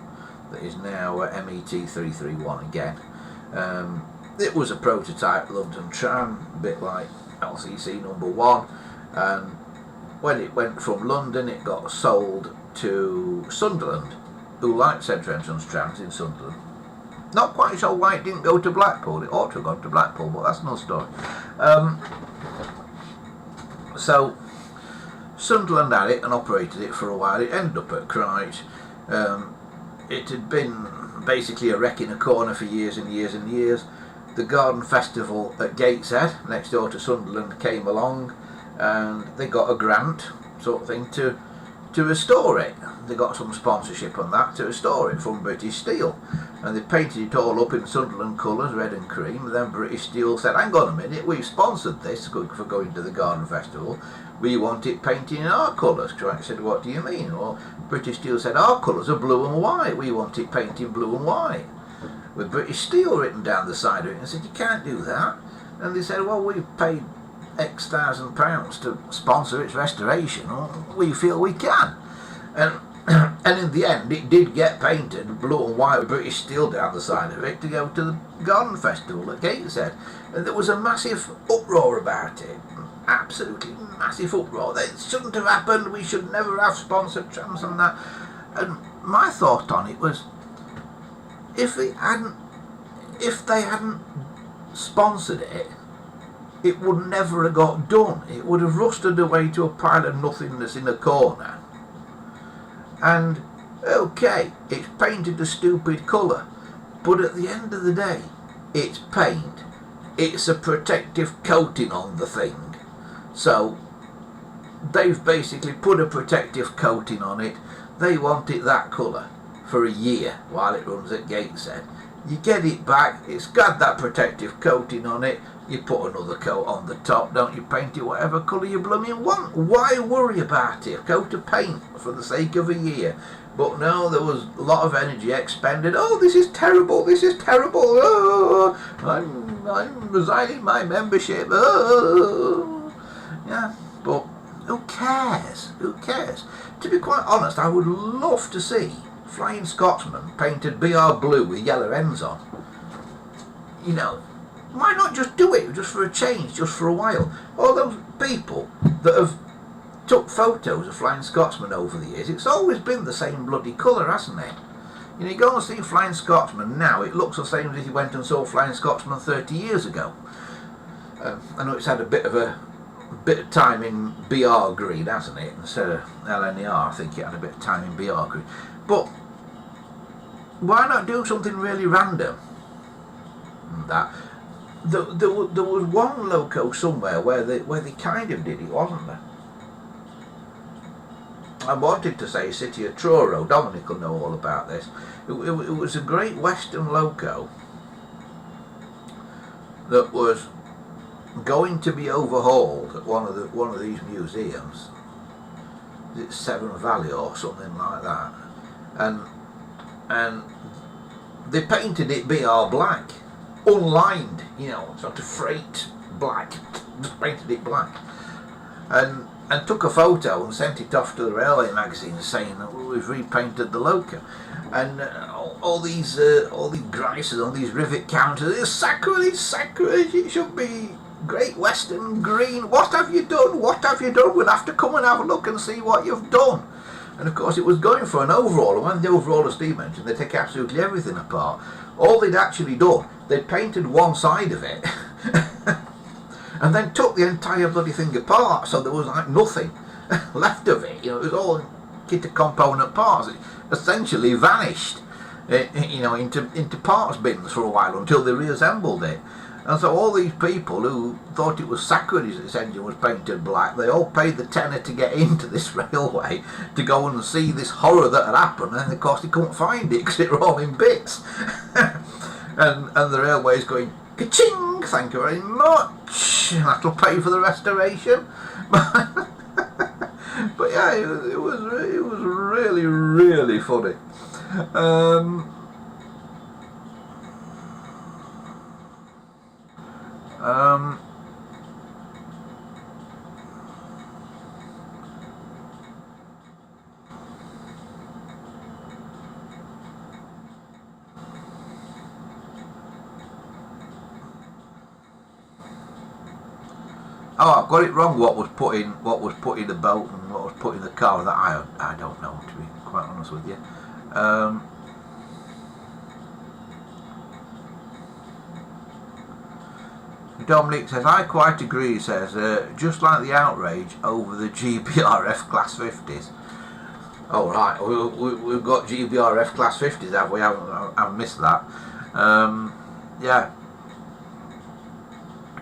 that is now MET 331 again. It was a prototype London tram, a bit like LCC number 1, and when it went from London it got sold to Sunderland, who liked central entrance trams in Sunderland. Not quite sure why it didn't go to Blackpool. It ought to have gone to Blackpool, but that's another story. So Sunderland had it and operated it for a while. It ended up at Christ. It had been basically a wreck in a corner for years and years and years. The Garden Festival at Gateshead, next door to Sunderland, came along, and they got a grant, sort of thing, to restore it. They got some sponsorship on that to restore it from British Steel, and they painted it all up in Sunderland colours, red and cream. And then British Steel said, hang on a minute, we've sponsored this for going to the Garden Festival, we want it painted in our colours. Christ said, what do you mean? Well, British Steel said, our colours are blue and white, we want it painted blue and white, with British Steel written down the side of it. And I said, you can't do that. And they said, well, we've paid X thousand pounds to sponsor its restoration, we feel we can. And in the end, it did get painted blue and white with British Steel down the side of it to go to the Garden Festival at Gateshead. And there was a massive uproar about it. Absolutely massive uproar. It shouldn't have happened. We should never have sponsored trams and that. And my thought on it was, if they hadn't sponsored it, it would never have got done. It would have rusted away to a pile of nothingness in a corner. And okay, it's painted a stupid colour, but at the end of the day, it's paint. It's a protective coating on the thing. So they've basically put a protective coating on it. They want it that colour for a year while it runs at Gateshead. You get it back, it's got that protective coating on it, you put another coat on the top, don't you, paint it whatever colour you blooming want. Why worry about it? A coat of paint for the sake of a year. But no, there was a lot of energy expended. Oh, this is terrible, this is terrible. Oh, I'm resigning my membership. Oh. Yeah, but who cares? Who cares? To be quite honest, I would love to see Flying Scotsman painted BR blue with yellow ends on. You know, why not just do it, just for a change, just for a while? All those people that have took photos of Flying Scotsman over the years, it's always been the same bloody colour, hasn't it? You know, you go and see Flying Scotsman now, it looks the same as if you went and saw Flying Scotsman 30 years ago. I know it's had a bit of time in BR green, hasn't it? Instead of LNER, I think it had a bit of time in BR green. But why not do something really random? That there was one loco somewhere where they kind of did it, wasn't there? I wanted to say City of Truro. Dominic will know all about this. It was a Great Western loco that was going to be overhauled at one of these museums. Is it Severn Valley or something like that? And they painted it BR black, unlined, you know, sort of freight black. Just painted it black, and took a photo and sent it off to the railway magazine saying that we've repainted the loco. And all these grices on these rivet counters, it's sacrilege, it should be Great Western green. What have you done? What have you done? We'll have to come and have a look and see what you've done. And of course it was going for an overhaul, and when the overhaul, as Steve mentioned, they take absolutely everything apart. All they'd actually done, they painted one side of it and then took the entire bloody thing apart, so there was like nothing left of it. You know, it was all kit of component parts. It essentially vanished, you know, into parts bins for a while until they reassembled it. And so all these people who thought it was sacrilege that this engine was painted black, they all paid the tenner to get into this railway to go and see this horror that had happened, and of course they couldn't find it because it were all in bits. and the railway's going, ka-ching, thank you very much, that'll pay for the restoration. But yeah, it was really, really funny. Oh, I've got it wrong. What was put in the boat and what was put in the car? That I don't know, to be quite honest with you. Dominic says, I quite agree. He says, just like the outrage over the GBRF Class 50s. Oh right, we've got GBRF Class 50s, have we? I've missed that. Yeah.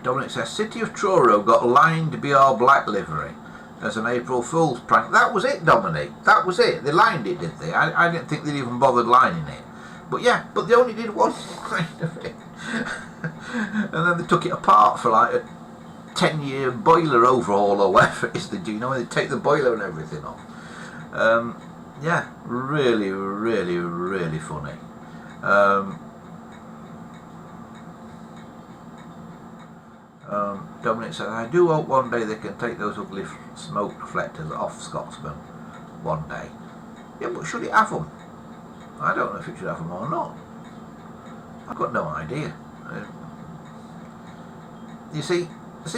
Dominic says, City of Truro got lined BR black livery as an April Fool's prank. That was it, Dominic. That was it. They lined it, did they? I didn't think they'd even bothered lining it. But yeah, but they only did one line of it. And then they took it apart for like a 10-year boiler overhaul or whatever it is they do. You know, when they take the boiler and everything off. Yeah, really, really, really funny. Dominic said, I do hope one day they can take those ugly smoke reflectors off Scotsman. One day. Yeah, but should it have them? I don't know if it should have them or not. I've got no idea. You see, the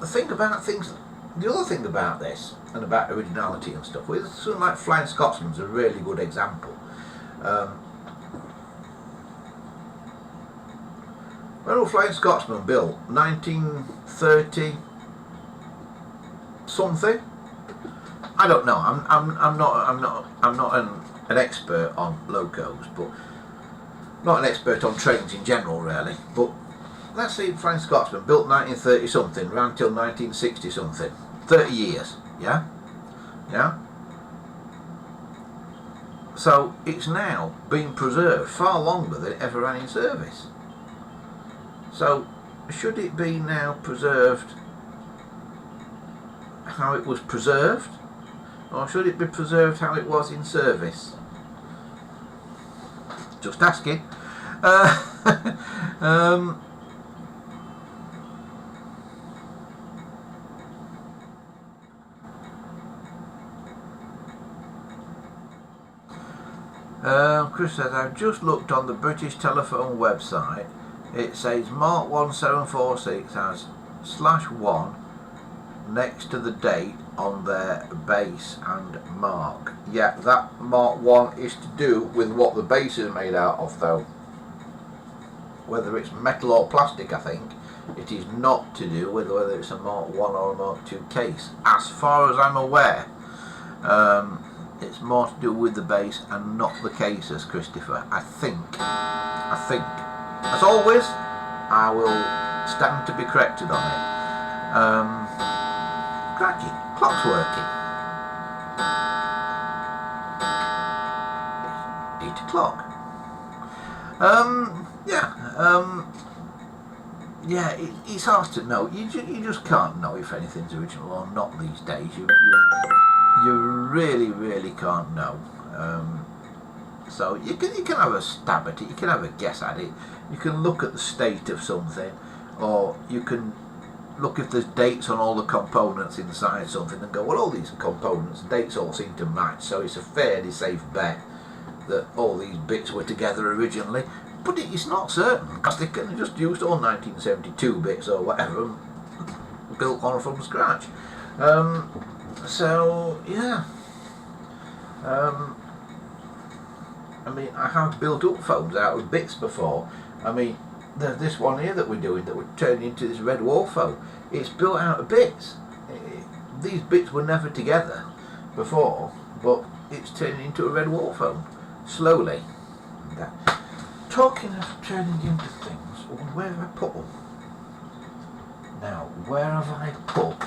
thing about things, the other thing about this and about originality and stuff, with something like Flying Scotsman's a really good example. When was Flying Scotsman built? 1930 something? I don't know. I'm not an expert on locos, but not an expert on trains in general, really. But let's see, Flying Scotsman built 1930 something, ran till 1960 something. 30 years, yeah? Yeah? So it's now being preserved far longer than it ever ran in service. So should it be now preserved how it was preserved, or should it be preserved how it was in service? Just asking. Chris says, I've just looked on the British Telephone website. It says Mark 1746 has /1 next to the date on their base and mark. Yeah, that Mark 1 is to do with what the base is made out of, though. Whether it's metal or plastic, I think. It is not to do with whether it's a Mark 1 or a Mark 2 case. As far as I'm aware, it's more to do with the base and not the cases, Christopher. I think. As always, I will stand to be corrected on it. Cracking. Clock's working. It's 8 o'clock. Yeah, it's hard to know. You just can't know if anything's original or not these days. You really, really can't know. So you can have a stab at it, you can have a guess at it, you can look at the state of something, or you can look if there's dates on all the components inside something and go, well, all these components, dates all seem to match, so it's a fairly safe bet that all these bits were together originally. But it's not certain, because they can have just used all 1972 bits or whatever and built one from scratch. So yeah, I mean, I have built up phones out of bits before. I mean, there's this one here that we're doing that would turn into this red wall phone. It's built out of bits. These bits were never together before, but it's turning into a red wall phone slowly. Talking of turning into things, where have I put them? Now, where have I put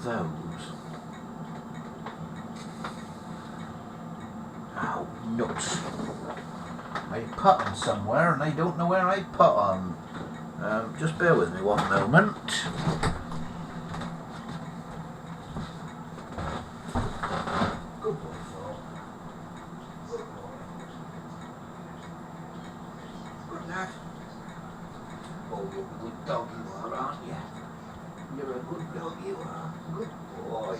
those? Oh, nuts. I put them somewhere and I don't know where I put them. Just bear with me one moment. Good boy, Phil. Good boy. Good lad. Oh, you're a good dog you are, aren't you? You're a good dog you are. Good boy.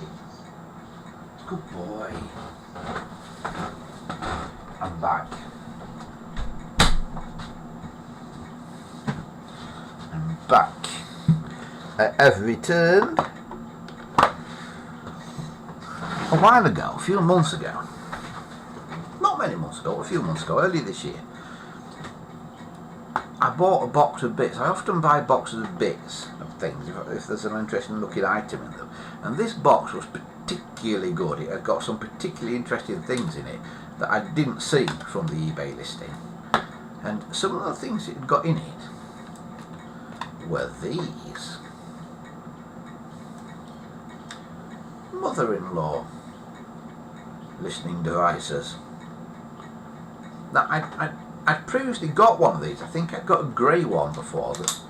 Good boy. I'm back. I'm back. I have returned a while ago, a few months ago, not many months ago, a few months ago, early this year. I bought a box of bits. I often buy boxes of bits of things if there's an interesting looking item in them, and this box was particularly good. It had got some particularly interesting things in it that I didn't see from the eBay listing, and some of the things it had got in it were these. Mother-in-law listening devices. Now I'd previously got one of these. I think I'd got a grey one before that's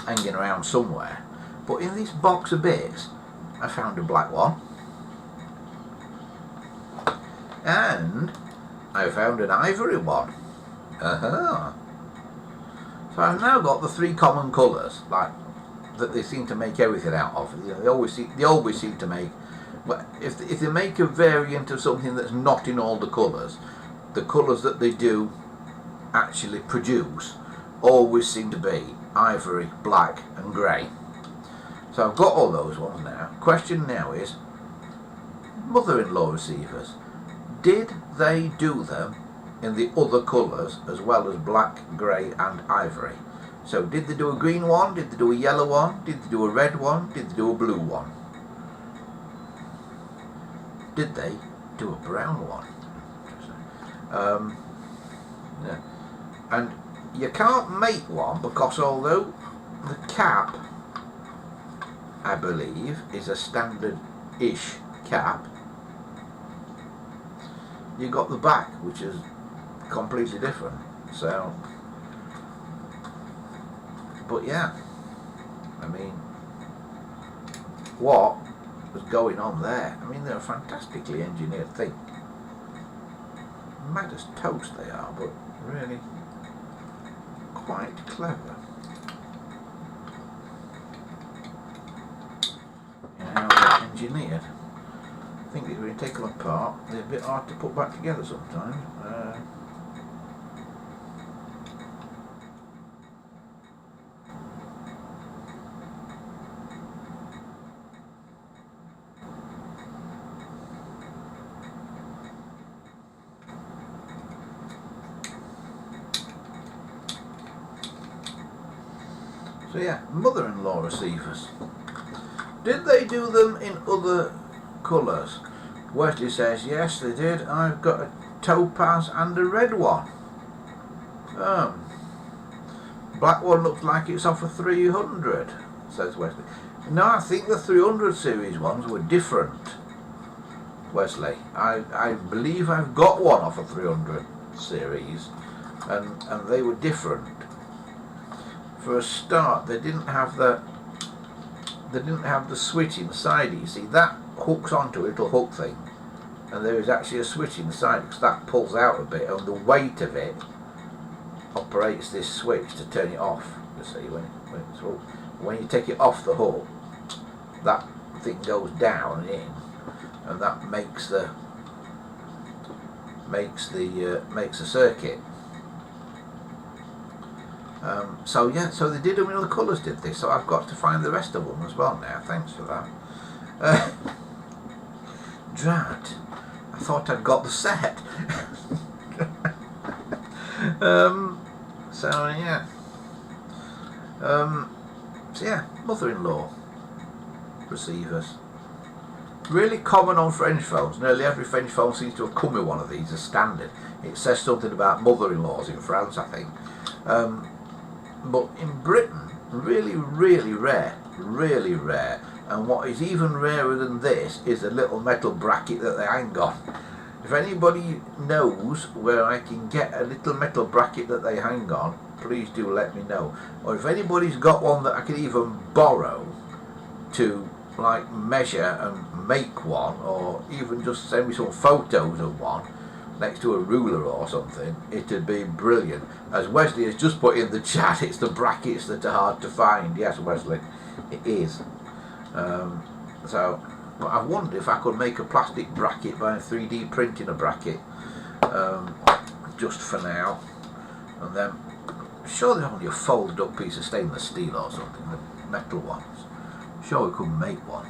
hanging around somewhere, but in this box of bits I found a black one, and I found an ivory one. So I've now got the three common colours, like that they seem to make everything out of. You know, they always seem to make. But if they make a variant of something that's not in all the colours that they do actually produce always seem to be ivory, black and grey. So I've got all those ones now. Question now is, mother-in-law receivers, did they do them in the other colours as well as black, grey and ivory? So did they do a green one, did they do a yellow one, did they do a red one, did they do a blue one? Did they do a brown one? Yeah. And you can't make one because although the cap, I believe, is a standard-ish cap, you got the back, which is completely different. So, but yeah, I mean, what was going on there? I mean, they're a fantastically engineered thing. Mad as toast they are, but really quite clever. You know how they're engineered. I think if we take them apart, they're a bit hard to put back together sometimes. So yeah, mother-in-law receivers. Did they do them in other colours? Wesley says, yes they did. I've got a topaz and a red one. Black one looks like it's off a 300, says Wesley. No, I think the 300 series ones were different, Wesley. I believe I've got one off a 300 series, and they were different. For a start, they didn't have the switch inside it. You see, that hooks onto a little hook thing, and there is actually a switch inside because that pulls out a bit, and the weight of it operates this switch to turn it off. You see, when you take it off the hook, that thing goes down and in, and that makes the circuit. So yeah, so they did them in other colours, did they? So I've got to find the rest of them as well now. Thanks for that. Drat, I thought I'd got the set. So yeah. So yeah, mother-in-law receivers. Really common on French phones. Nearly every French phone seems to have come with one of these as standard. It says something about mother-in-laws in France, I think. But in Britain, really rare, and what is even rarer than this is a little metal bracket that they hang on. If anybody knows where I can get a little metal bracket that they hang on, please do let me know. Or if anybody's got one that I can even borrow to like measure and make one, or even just send me some photos of one next to a ruler or something, it'd be brilliant. As Wesley has just put in the chat, it's the brackets that are hard to find. Yes, Wesley, it is. So, but I wonder if I could make a plastic bracket by 3D printing a bracket, just for now, and then sure they're only a folded up piece of stainless steel or something, the metal ones. sure we could make one.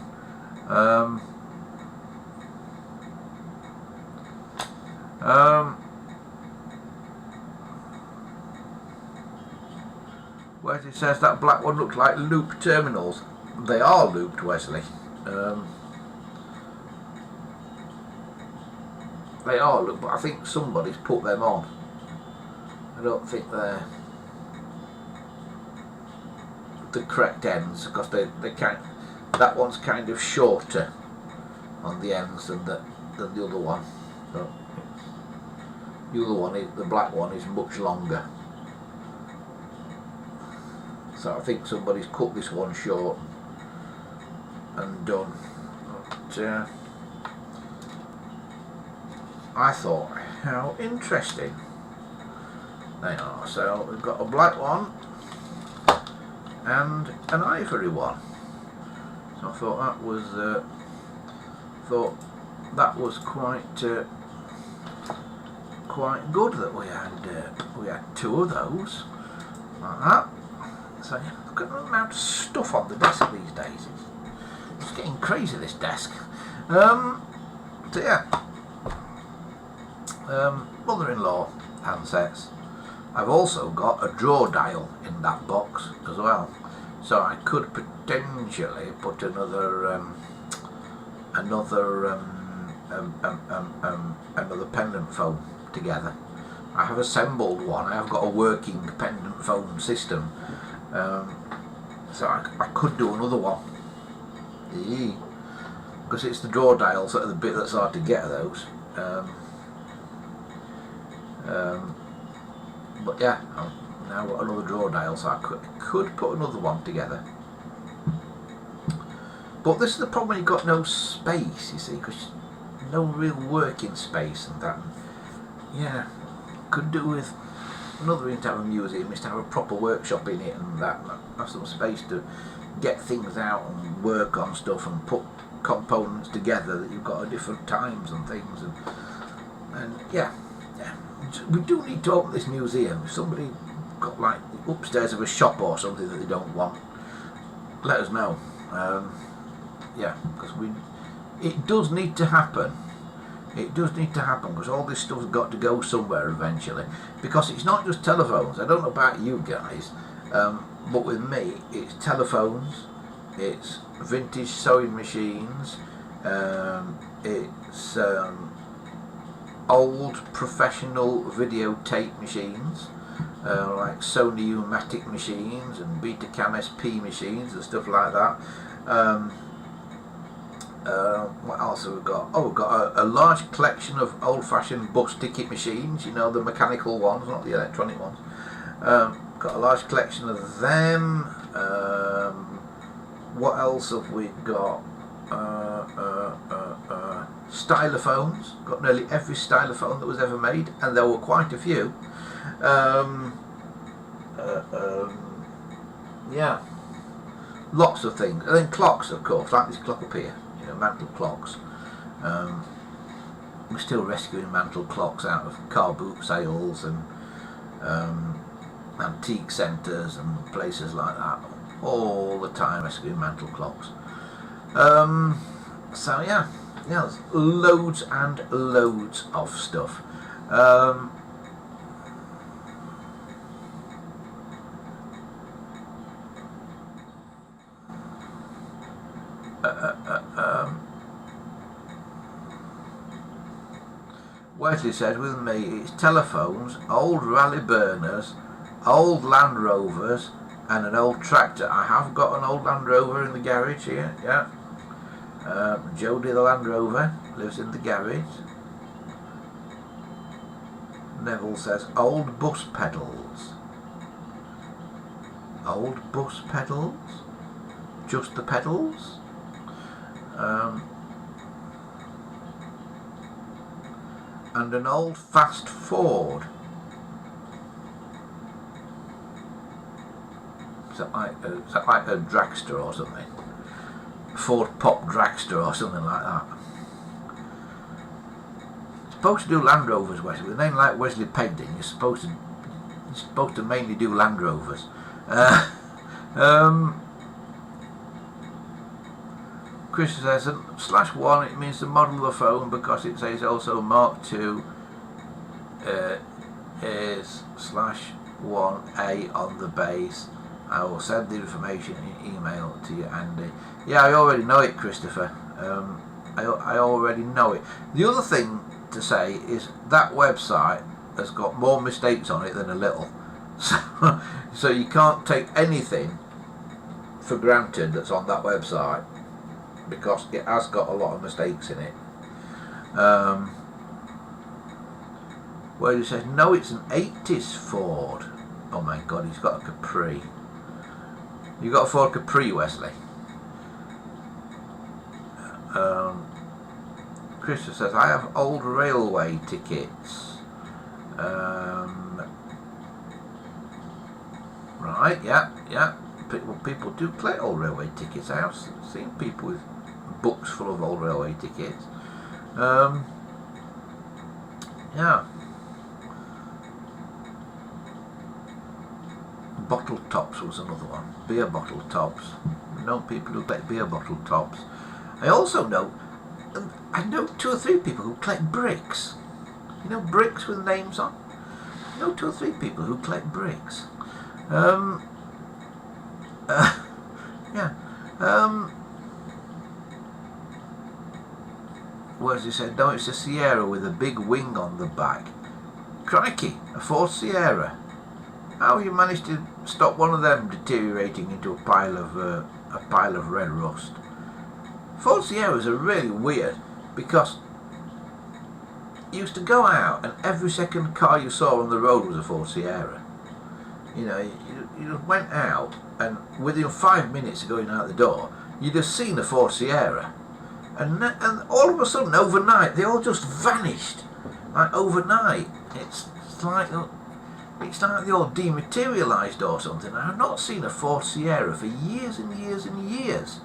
Wesley says that black one looks like loop terminals. They are looped, Wesley. They are looped, but I think somebody's put them on. I don't think they're the correct ends, because they that one's kind of shorter on the ends than the other one. So the other one is, the black one, is much longer. So I think somebody's cut this one short and done. But, I thought, how interesting they are. So we've got a black one and an ivory one. So I thought that was quite good that we had two of those like that. So look at the amount of stuff on the desk these days. It's getting crazy, this desk. So yeah, mother-in-law handsets. I've also got a draw dial in that box as well, so I could potentially put another pendant phone together. I have assembled one. I have got a working pendant phone system, so I could do another one. Because it's the draw dials that are the bit that's hard to get of those. But yeah, I've now got another draw dial, so I could put another one together. But this is the problem when you've got no space, you see, because no real working space and that. Yeah, could do with another in to have a museum, is to have a proper workshop in it and that, and have some space to get things out and work on stuff and put components together that you've got at different times and things, and yeah. We do need to open this museum. If somebody got like upstairs of a shop or something that they don't want, let us know. Yeah, because it does need to happen. It does need to happen, because all this stuff's got to go somewhere eventually. Because it's not just telephones. I don't know about you guys, but with me, it's telephones, it's vintage sewing machines, it's old professional videotape machines, like Sony U-matic machines and Betacam SP machines and stuff like that. What else have we got? Oh, we've got a large collection of old-fashioned bus ticket machines, you know, the mechanical ones, not the electronic ones. Got a large collection of them. What else have we got? Stylophones. Got nearly every stylophone that was ever made, and there were quite a few. Yeah, lots of things. And then clocks, of course, like this clock up here, you know, mantle clocks. We're still rescuing mantle clocks out of car boot sales and antique centres and places like that. All the time rescuing mantle clocks. So yeah, there's loads and loads of stuff. Wesley says, with me, it's telephones, old rally burners, old Land Rovers, and an old tractor. I have got an old Land Rover in the garage here, yeah. Jody the Land Rover lives in the garage. Neville says, old bus pedals. Old bus pedals? Just the pedals? And an old fast Ford. Is that like a dragster or something? Ford Pop dragster or something like that. Supposed to do Land Rovers, Wesley. With a name like Wesley Pegden, you're supposed to mainly do Land Rovers. Chris says /1, it means the model of the phone because it says also Mark II is /1A on the base. I will send the information in email to you, Andy. Yeah, I already know it, Christopher. I already know it. The other thing to say is that website has got more mistakes on it than a little. So you can't take anything for granted that's on that website because it has got a lot of mistakes in it. Where he says, no, it's an 80s Ford. Oh my God, he's got a Capri. You got a Ford Capri, Wesley? Christopher says, I have old railway tickets. Right, yeah. People do collect old railway tickets. I have seen people with books full of old railway tickets. Yeah. Bottle tops was another one. Beer bottle tops. I know people who collect beer bottle tops. I also know, I know 2 or 3 people who collect bricks. You know, bricks with names on? I know 2 or 3 people who collect bricks. Yeah. Whereas he said, no, it's a Sierra with a big wing on the back. Crikey, a Ford Sierra. How have you managed to stop one of them deteriorating into a pile of red rust? Ford Sierras are really weird because you used to go out and every second car you saw on the road was a Ford Sierra. You know, you went out and within 5 minutes of going out the door, you'd have seen a Ford Sierra. And all of a sudden, overnight, they all just vanished. Like overnight. It's like they all dematerialised or something. I've not seen a Ford Sierra for years and years and years.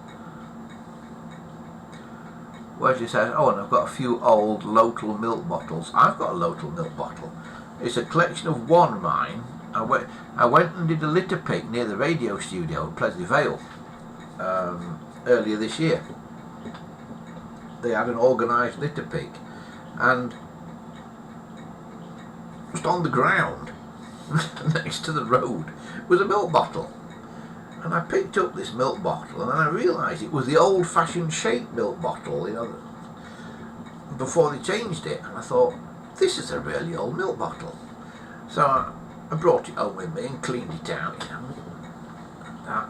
Where she says, oh, and I've got a few old local milk bottles. I've got a local milk bottle. It's a collection of one mine. I went and did a litter pick near the radio studio at Pleasant Vale earlier this year. They had an organised litter pick, and just on the ground next to the road was a milk bottle. And I picked up this milk bottle, and then I realised it was the old-fashioned shaped milk bottle, you know, before they changed it. And I thought, this is a really old milk bottle. So I brought it home with me and cleaned it out, you know.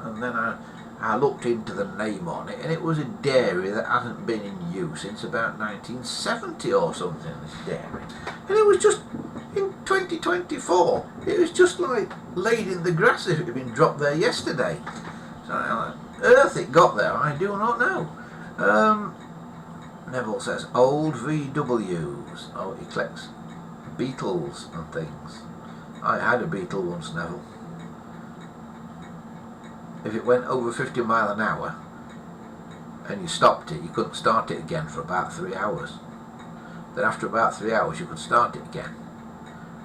And then I looked into the name on it, and it was a dairy that hasn't been in use since about 1970 or something, this dairy. And it was just, in 2024, it was just like laid in the grass if it had been dropped there yesterday. So how on earth it got there, I do not know. Neville says, old VWs. Oh, he collects Beetles and things. I had a Beetle once, Neville. If it went over 50 miles an hour and you stopped it, you couldn't start it again for about 3 hours. Then after about 3 hours you could start it again.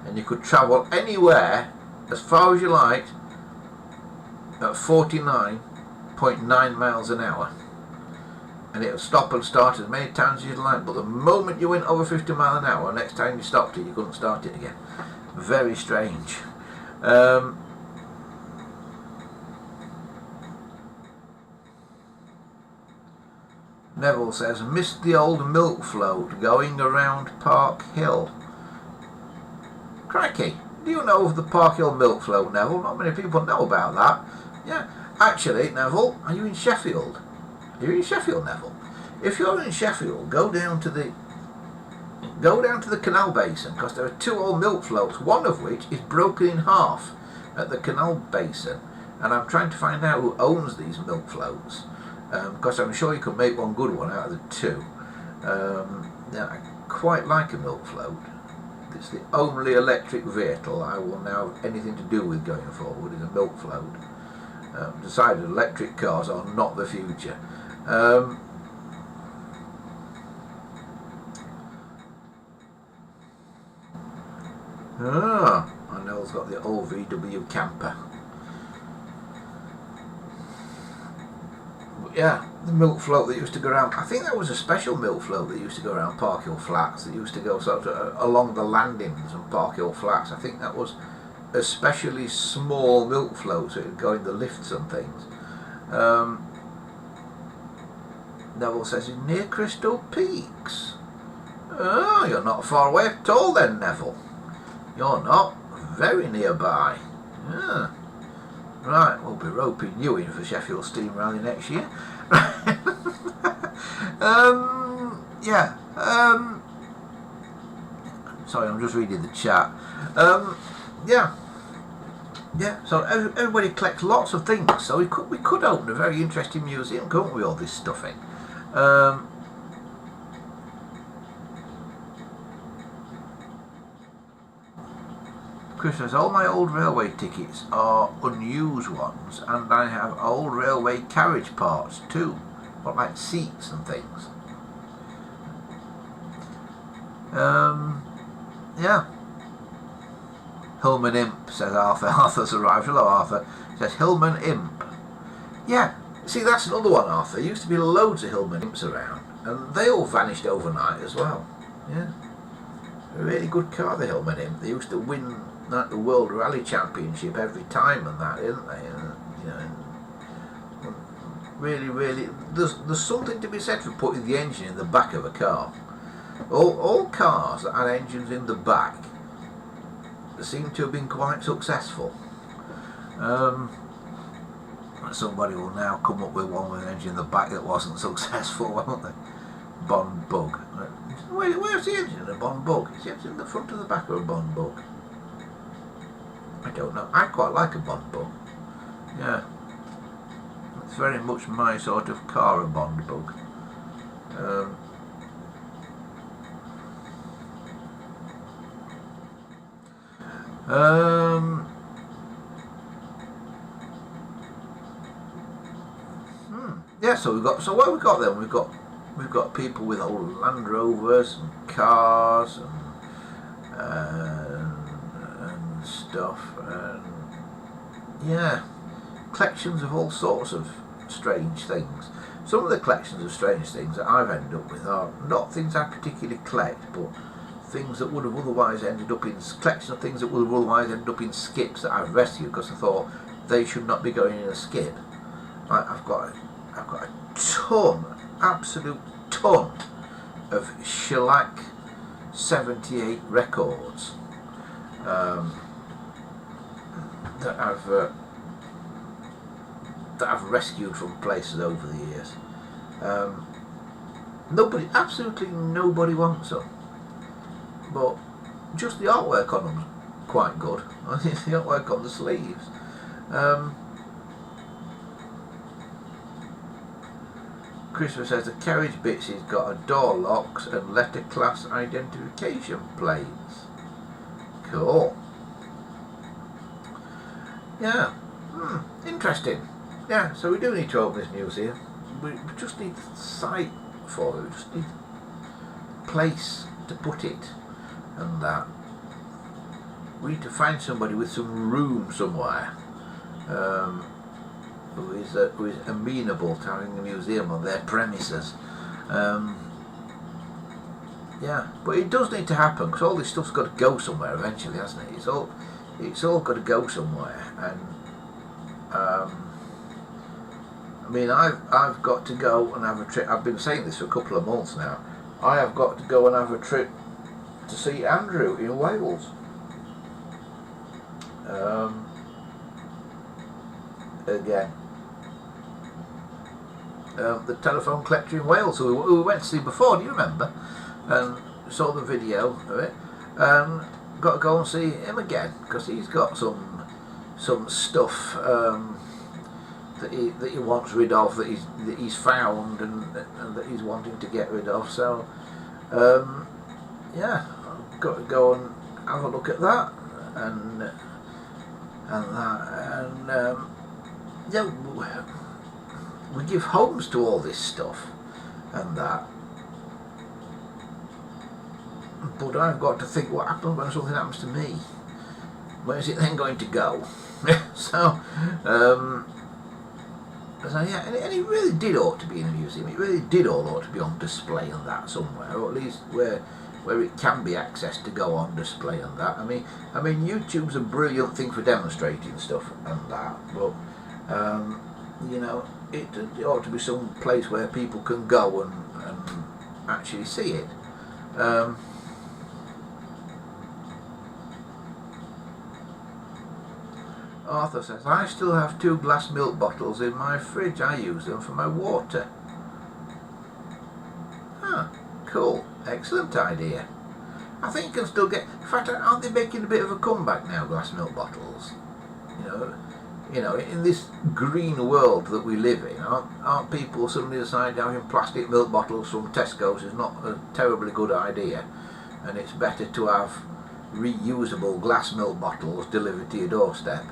And you could travel anywhere as far as you liked at 49.9 miles an hour. And it would stop and start as many times as you'd like. But the moment you went over 50 miles an hour, next time you stopped it, you couldn't start it again. Very strange. Neville says, missed the old milk float going around Park Hill. Crikey, do you know of the Park Hill milk float, Neville? Not many people know about that. Yeah, actually, Neville, are you in Sheffield? You're in Sheffield, Neville. If you're in Sheffield, go down to the canal basin, because there are 2 old milk floats, one of which is broken in half at the canal basin, and I'm trying to find out who owns these milk floats. Because I'm sure you could make one good one out of the 2. Yeah, I quite like a milk float. It's the only electric vehicle I will now have anything to do with going forward, is a milk float. Decided electric cars are not the future. I know it's got the old VW camper. Yeah, the milk float that used to go around. I think that was a special milk float that used to go around Park Hill Flats. That used to go sort of along the landings of Park Hill Flats. I think that was a specially small milk float, so it would go in the lifts and things. Neville says near Crystal Peaks. Oh, you're not far away at all then, Neville. You're not. Very nearby. Yeah. Right, we'll be roping you in for Sheffield Steam Rally next year. Yeah. Sorry, I'm just reading the chat. Yeah. Yeah, so everybody collects lots of things, so we could open a very interesting museum, couldn't we, all this stuffing? Chris says, all my old railway tickets are unused ones, and I have old railway carriage parts too, what, like seats and things. Yeah. Hillman Imp, says Arthur. Arthur's arrived. Hello, Arthur. Says Hillman Imp. Yeah, see, that's another one, Arthur. There used to be loads of Hillman Imps around, and they all vanished overnight as well. Yeah. A really good car, the Hillman Imp. They used to win like the World Rally Championship every time and that, didn't they? You know, really, really, there's something to be said for putting the engine in the back of a car. All cars that had engines in the back seem to have been quite successful. Somebody will now come up with one with an engine in the back that wasn't successful, won't they? Bond Bug. Where's the engine in a Bond Bug? Is it in the front or the back of a Bond Bug? I don't know. I quite like a Bond Bug. Yeah. It's very much my sort of car, a Bond Bug. Yeah, so what have we got then? We've got people with old Land Rovers and cars and stuff, and yeah, collections of all sorts of strange things. Some of the collections of strange things that I've ended up with are not things I particularly collect, but things that would have otherwise ended up in collection of things that would have otherwise ended up in skips that I've rescued because I thought they should not be going in a skip. I've got a ton, absolute ton of shellac 78 records that I've rescued from places over the years. Absolutely nobody wants them, but just the artwork on them's quite good. I think the artwork on the sleeves. Christopher says the carriage bits has got a door locks and letter class identification plates. Cool. Yeah. Interesting. Yeah, so we do need to open this museum. We just need a site for it. We just need a place to put it and that. We need to find somebody with some room somewhere. Who is amenable to having a museum on their premises. Yeah, but it does need to happen because all this stuff's got to go somewhere eventually, hasn't it? It's all got to go somewhere, and I mean, I've got to go and have a trip. I've been saying this for a couple of months now. I have got to go and have a trip to see Andrew in Wales. Again. The telephone collector in Wales who we went to see before, do you remember? And saw the video of it, and got to go and see him again because he's got some stuff that he wants rid of, that he's found and that he's wanting to get rid of. So yeah, I've got to go and have a look at that and that, and yeah. We give homes to all this stuff and that, but I've got to think what happens when something happens to me. Where's it then going to go? So So yeah, and it really did ought to be in a museum. It really did all ought to be on display and that somewhere, or at least where it can be accessed to go on display and that. I mean, YouTube's a brilliant thing for demonstrating stuff and that, but you know, it ought to be some place where people can go and actually see it. Arthur says, I still have 2 glass milk bottles in my fridge. I use them for my water. Huh, cool. Excellent idea. I think you can still get... In fact, aren't they making a bit of a comeback now, glass milk bottles? You know, in this green world that we live in, aren't people suddenly deciding having plastic milk bottles from Tesco's is not a terribly good idea, and it's better to have reusable glass milk bottles delivered to your doorstep?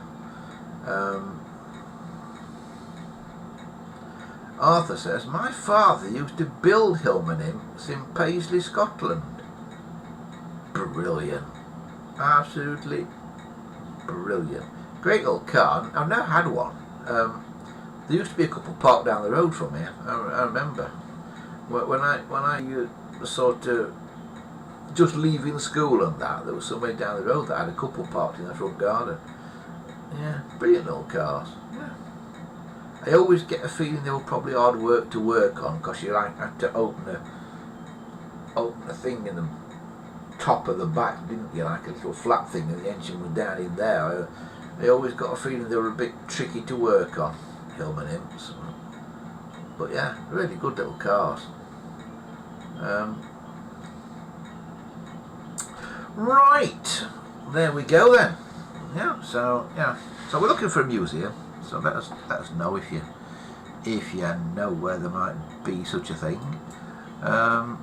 Arthur says, my father used to build Hillman imps in Paisley, Scotland. Brilliant. Absolutely brilliant. Great little car. I've never had one. There used to be a couple parked down the road from here. I remember when I sort of just leaving school and that, there was somewhere down the road that had a couple parked in the front garden. Yeah, brilliant little cars. Yeah. I always get a feeling they were probably hard work to work on, because you had to open a thing in the top of the back, didn't you? Like a little flat thing, and the engine was down in there. I always got a feeling they were a bit tricky to work on, Hillman imps. But yeah, really good little cars. Right, there we go then. Yeah, so we're looking for a museum. So let us know if you know where there might be such a thing. Oh,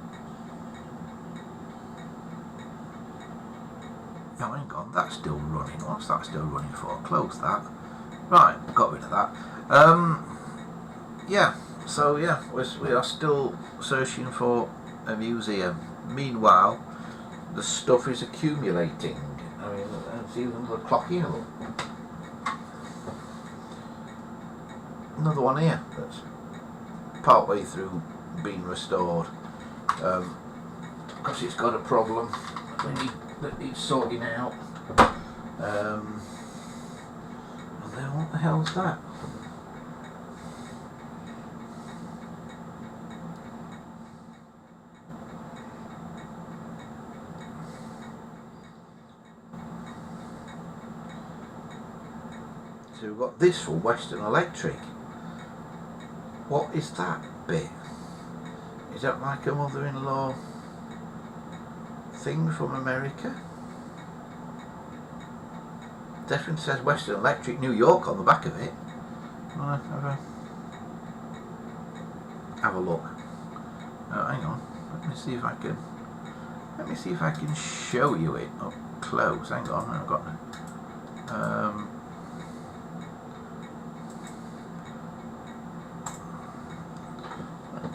hang on, that's still running. What's that still running for? Close that. Right, got rid of that. Yeah, so yeah, we are still searching for a museum. Meanwhile, the stuff is accumulating. I mean, let's see the clock here. Another one here that's part way through being restored. Because it's got a problem that needs sorting out. And then what the hell's that? So we've got this from Western Electric. What is that bit? Is that like a mother-in-law thing from America? Definitely says Western Electric New York on the back of it. Have a look. Hang on. Let me see if I can show you it up close. Hang on. I've got.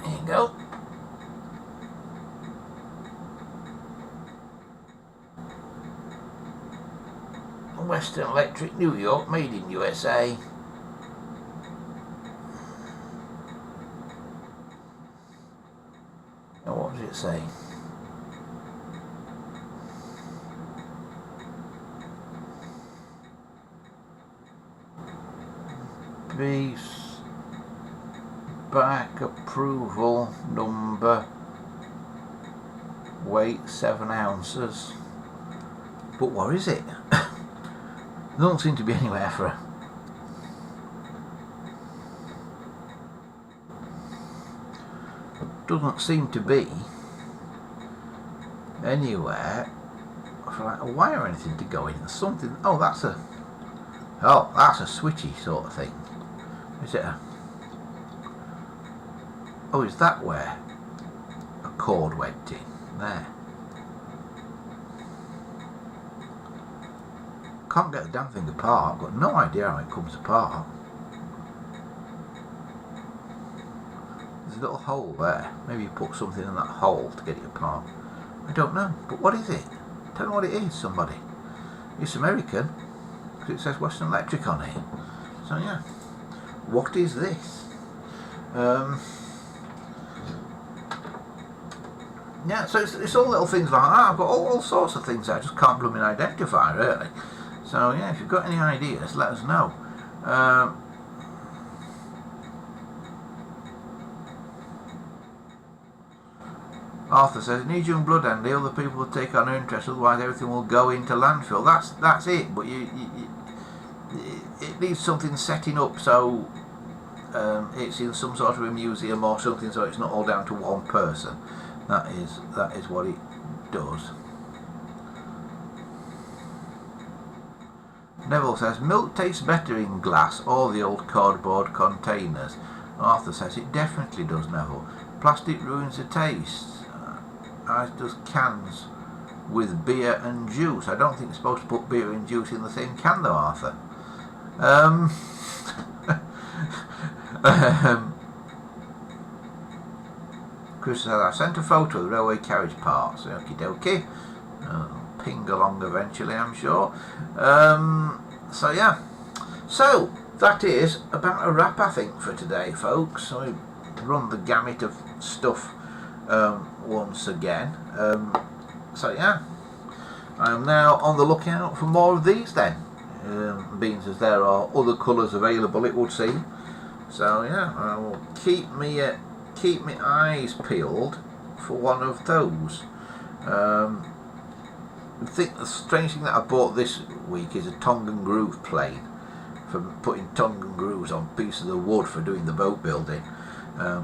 There you go. Western Electric New York, made in USA. Now what does it say? Base back approval number, weight 7 ounces. But what is it? There don't seem to be anywhere for her. Doesn't seem to be anywhere for like a wire or anything to go in. There's something. Oh, that's a switchy sort of thing. Is it a? Oh, is that where a cord went in? There. Can't get the damn thing apart. I've got no idea how it comes apart. There's a little hole there. Maybe you put something in that hole to get it apart. I don't know. But what is it? Tell me what it is, somebody. It's American, because it says Western Electric on it. So yeah. What is this? Yeah, so it's all little things like that. I've got all sorts of things that I just can't blooming identify, really. So yeah, if you've got any ideas, let us know. Arthur says, "Need young blood, Andy. Other people will take on interest, otherwise everything will go into landfill." That's it. But it needs something setting up so it's in some sort of a museum or something, so it's not all down to one person. That is what it does. Neville says, "Milk tastes better in glass or the old cardboard containers." Arthur says, "It definitely does, Neville. Plastic ruins the taste, as does cans with beer and juice." I don't think you're supposed to put beer and juice in the same can though, Arthur. Chris said, "I sent a photo of the railway carriage parts." Okie dokie. Ping along eventually, I'm sure. So yeah. So that is about a wrap, I think, for today, folks. So we've run the gamut of stuff once again. So yeah, I am now on the lookout for more of these then, being as there are other colours available, it would seem. So yeah, I will keep me eyes peeled for one of those. I think the strange thing that I bought this week is a tongue and groove plane for putting tongue and grooves on pieces of wood for doing the boat building.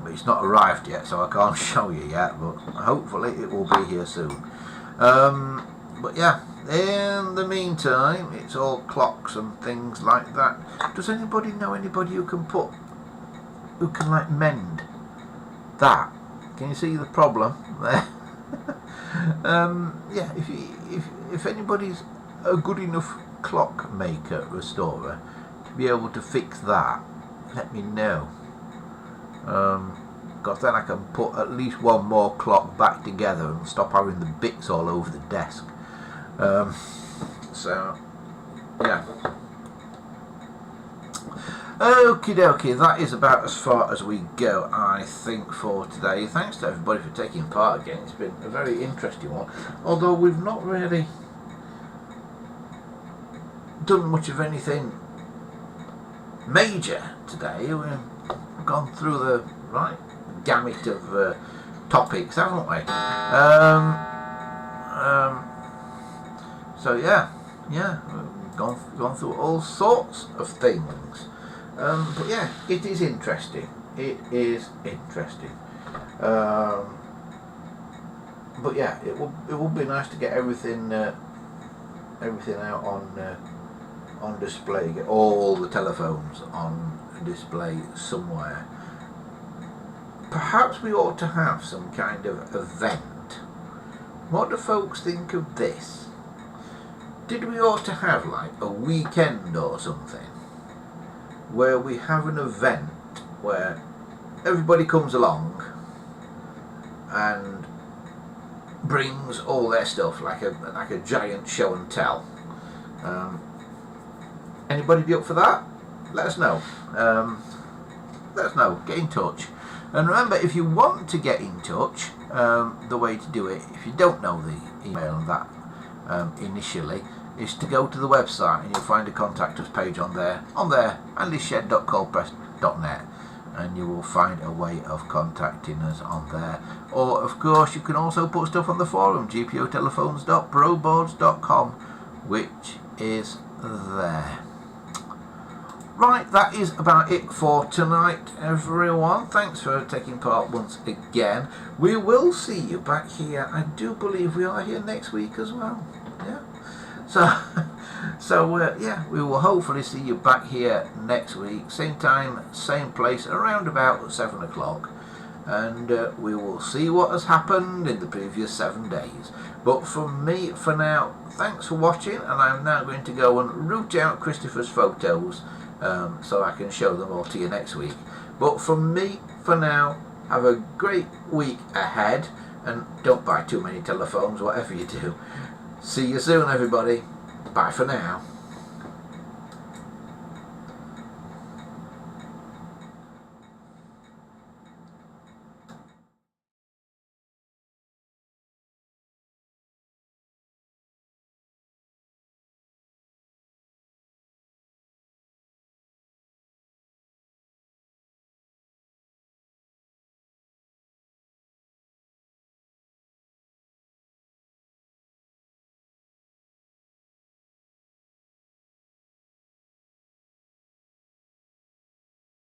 It's not arrived yet, so I can't show you yet, but hopefully it will be here soon. But yeah, in the meantime, it's all clocks and things like that. Does anybody know anybody who can like mend that? Can you see the problem there? Yeah, if anybody's a good enough clock maker, restorer, to be able to fix that, let me know. Because then I can put at least one more clock back together and stop having the bits all over the desk. So yeah. Okie dokie, that is about as far as we go, I think, for today. Thanks to everybody for taking part again. It's been a very interesting one, although we've not really done much of anything major today. We've gone through the right gamut of topics, haven't we? So yeah, we've gone through all sorts of things. But yeah, it is interesting. It is interesting. But yeah, it would be nice to get everything out on display. Get all the telephones on display somewhere. Perhaps we ought to have some kind of event. What do folks think of this? Did we ought to have like a weekend or something, where we have an event where everybody comes along and brings all their stuff, like a giant show and tell. Anybody be up for that? Let us know. Let us know. Get in touch. And remember, if you want to get in touch, the way to do it, if you don't know the email and that initially, is to go to the website and you'll find a contact us page on there, andyshed.coldpress.net, and you will find a way of contacting us on there. Or of course you can also put stuff on the forum, gpotelephones.proboards.com, which is there. Right, that is about it for tonight, everyone. Thanks for taking part once again. We will see you back here. I do believe we are here next week as well. Yeah. So yeah, we will hopefully see you back here next week, same time, same place, around about 7 o'clock, and we will see what has happened in the previous 7 days. But from me, for now, thanks for watching, and I'm now going to go and root out Christopher's photos so I can show them all to you next week. But from me, for now, have a great week ahead, and don't buy too many telephones, whatever you do. See you soon, everybody. Bye for now.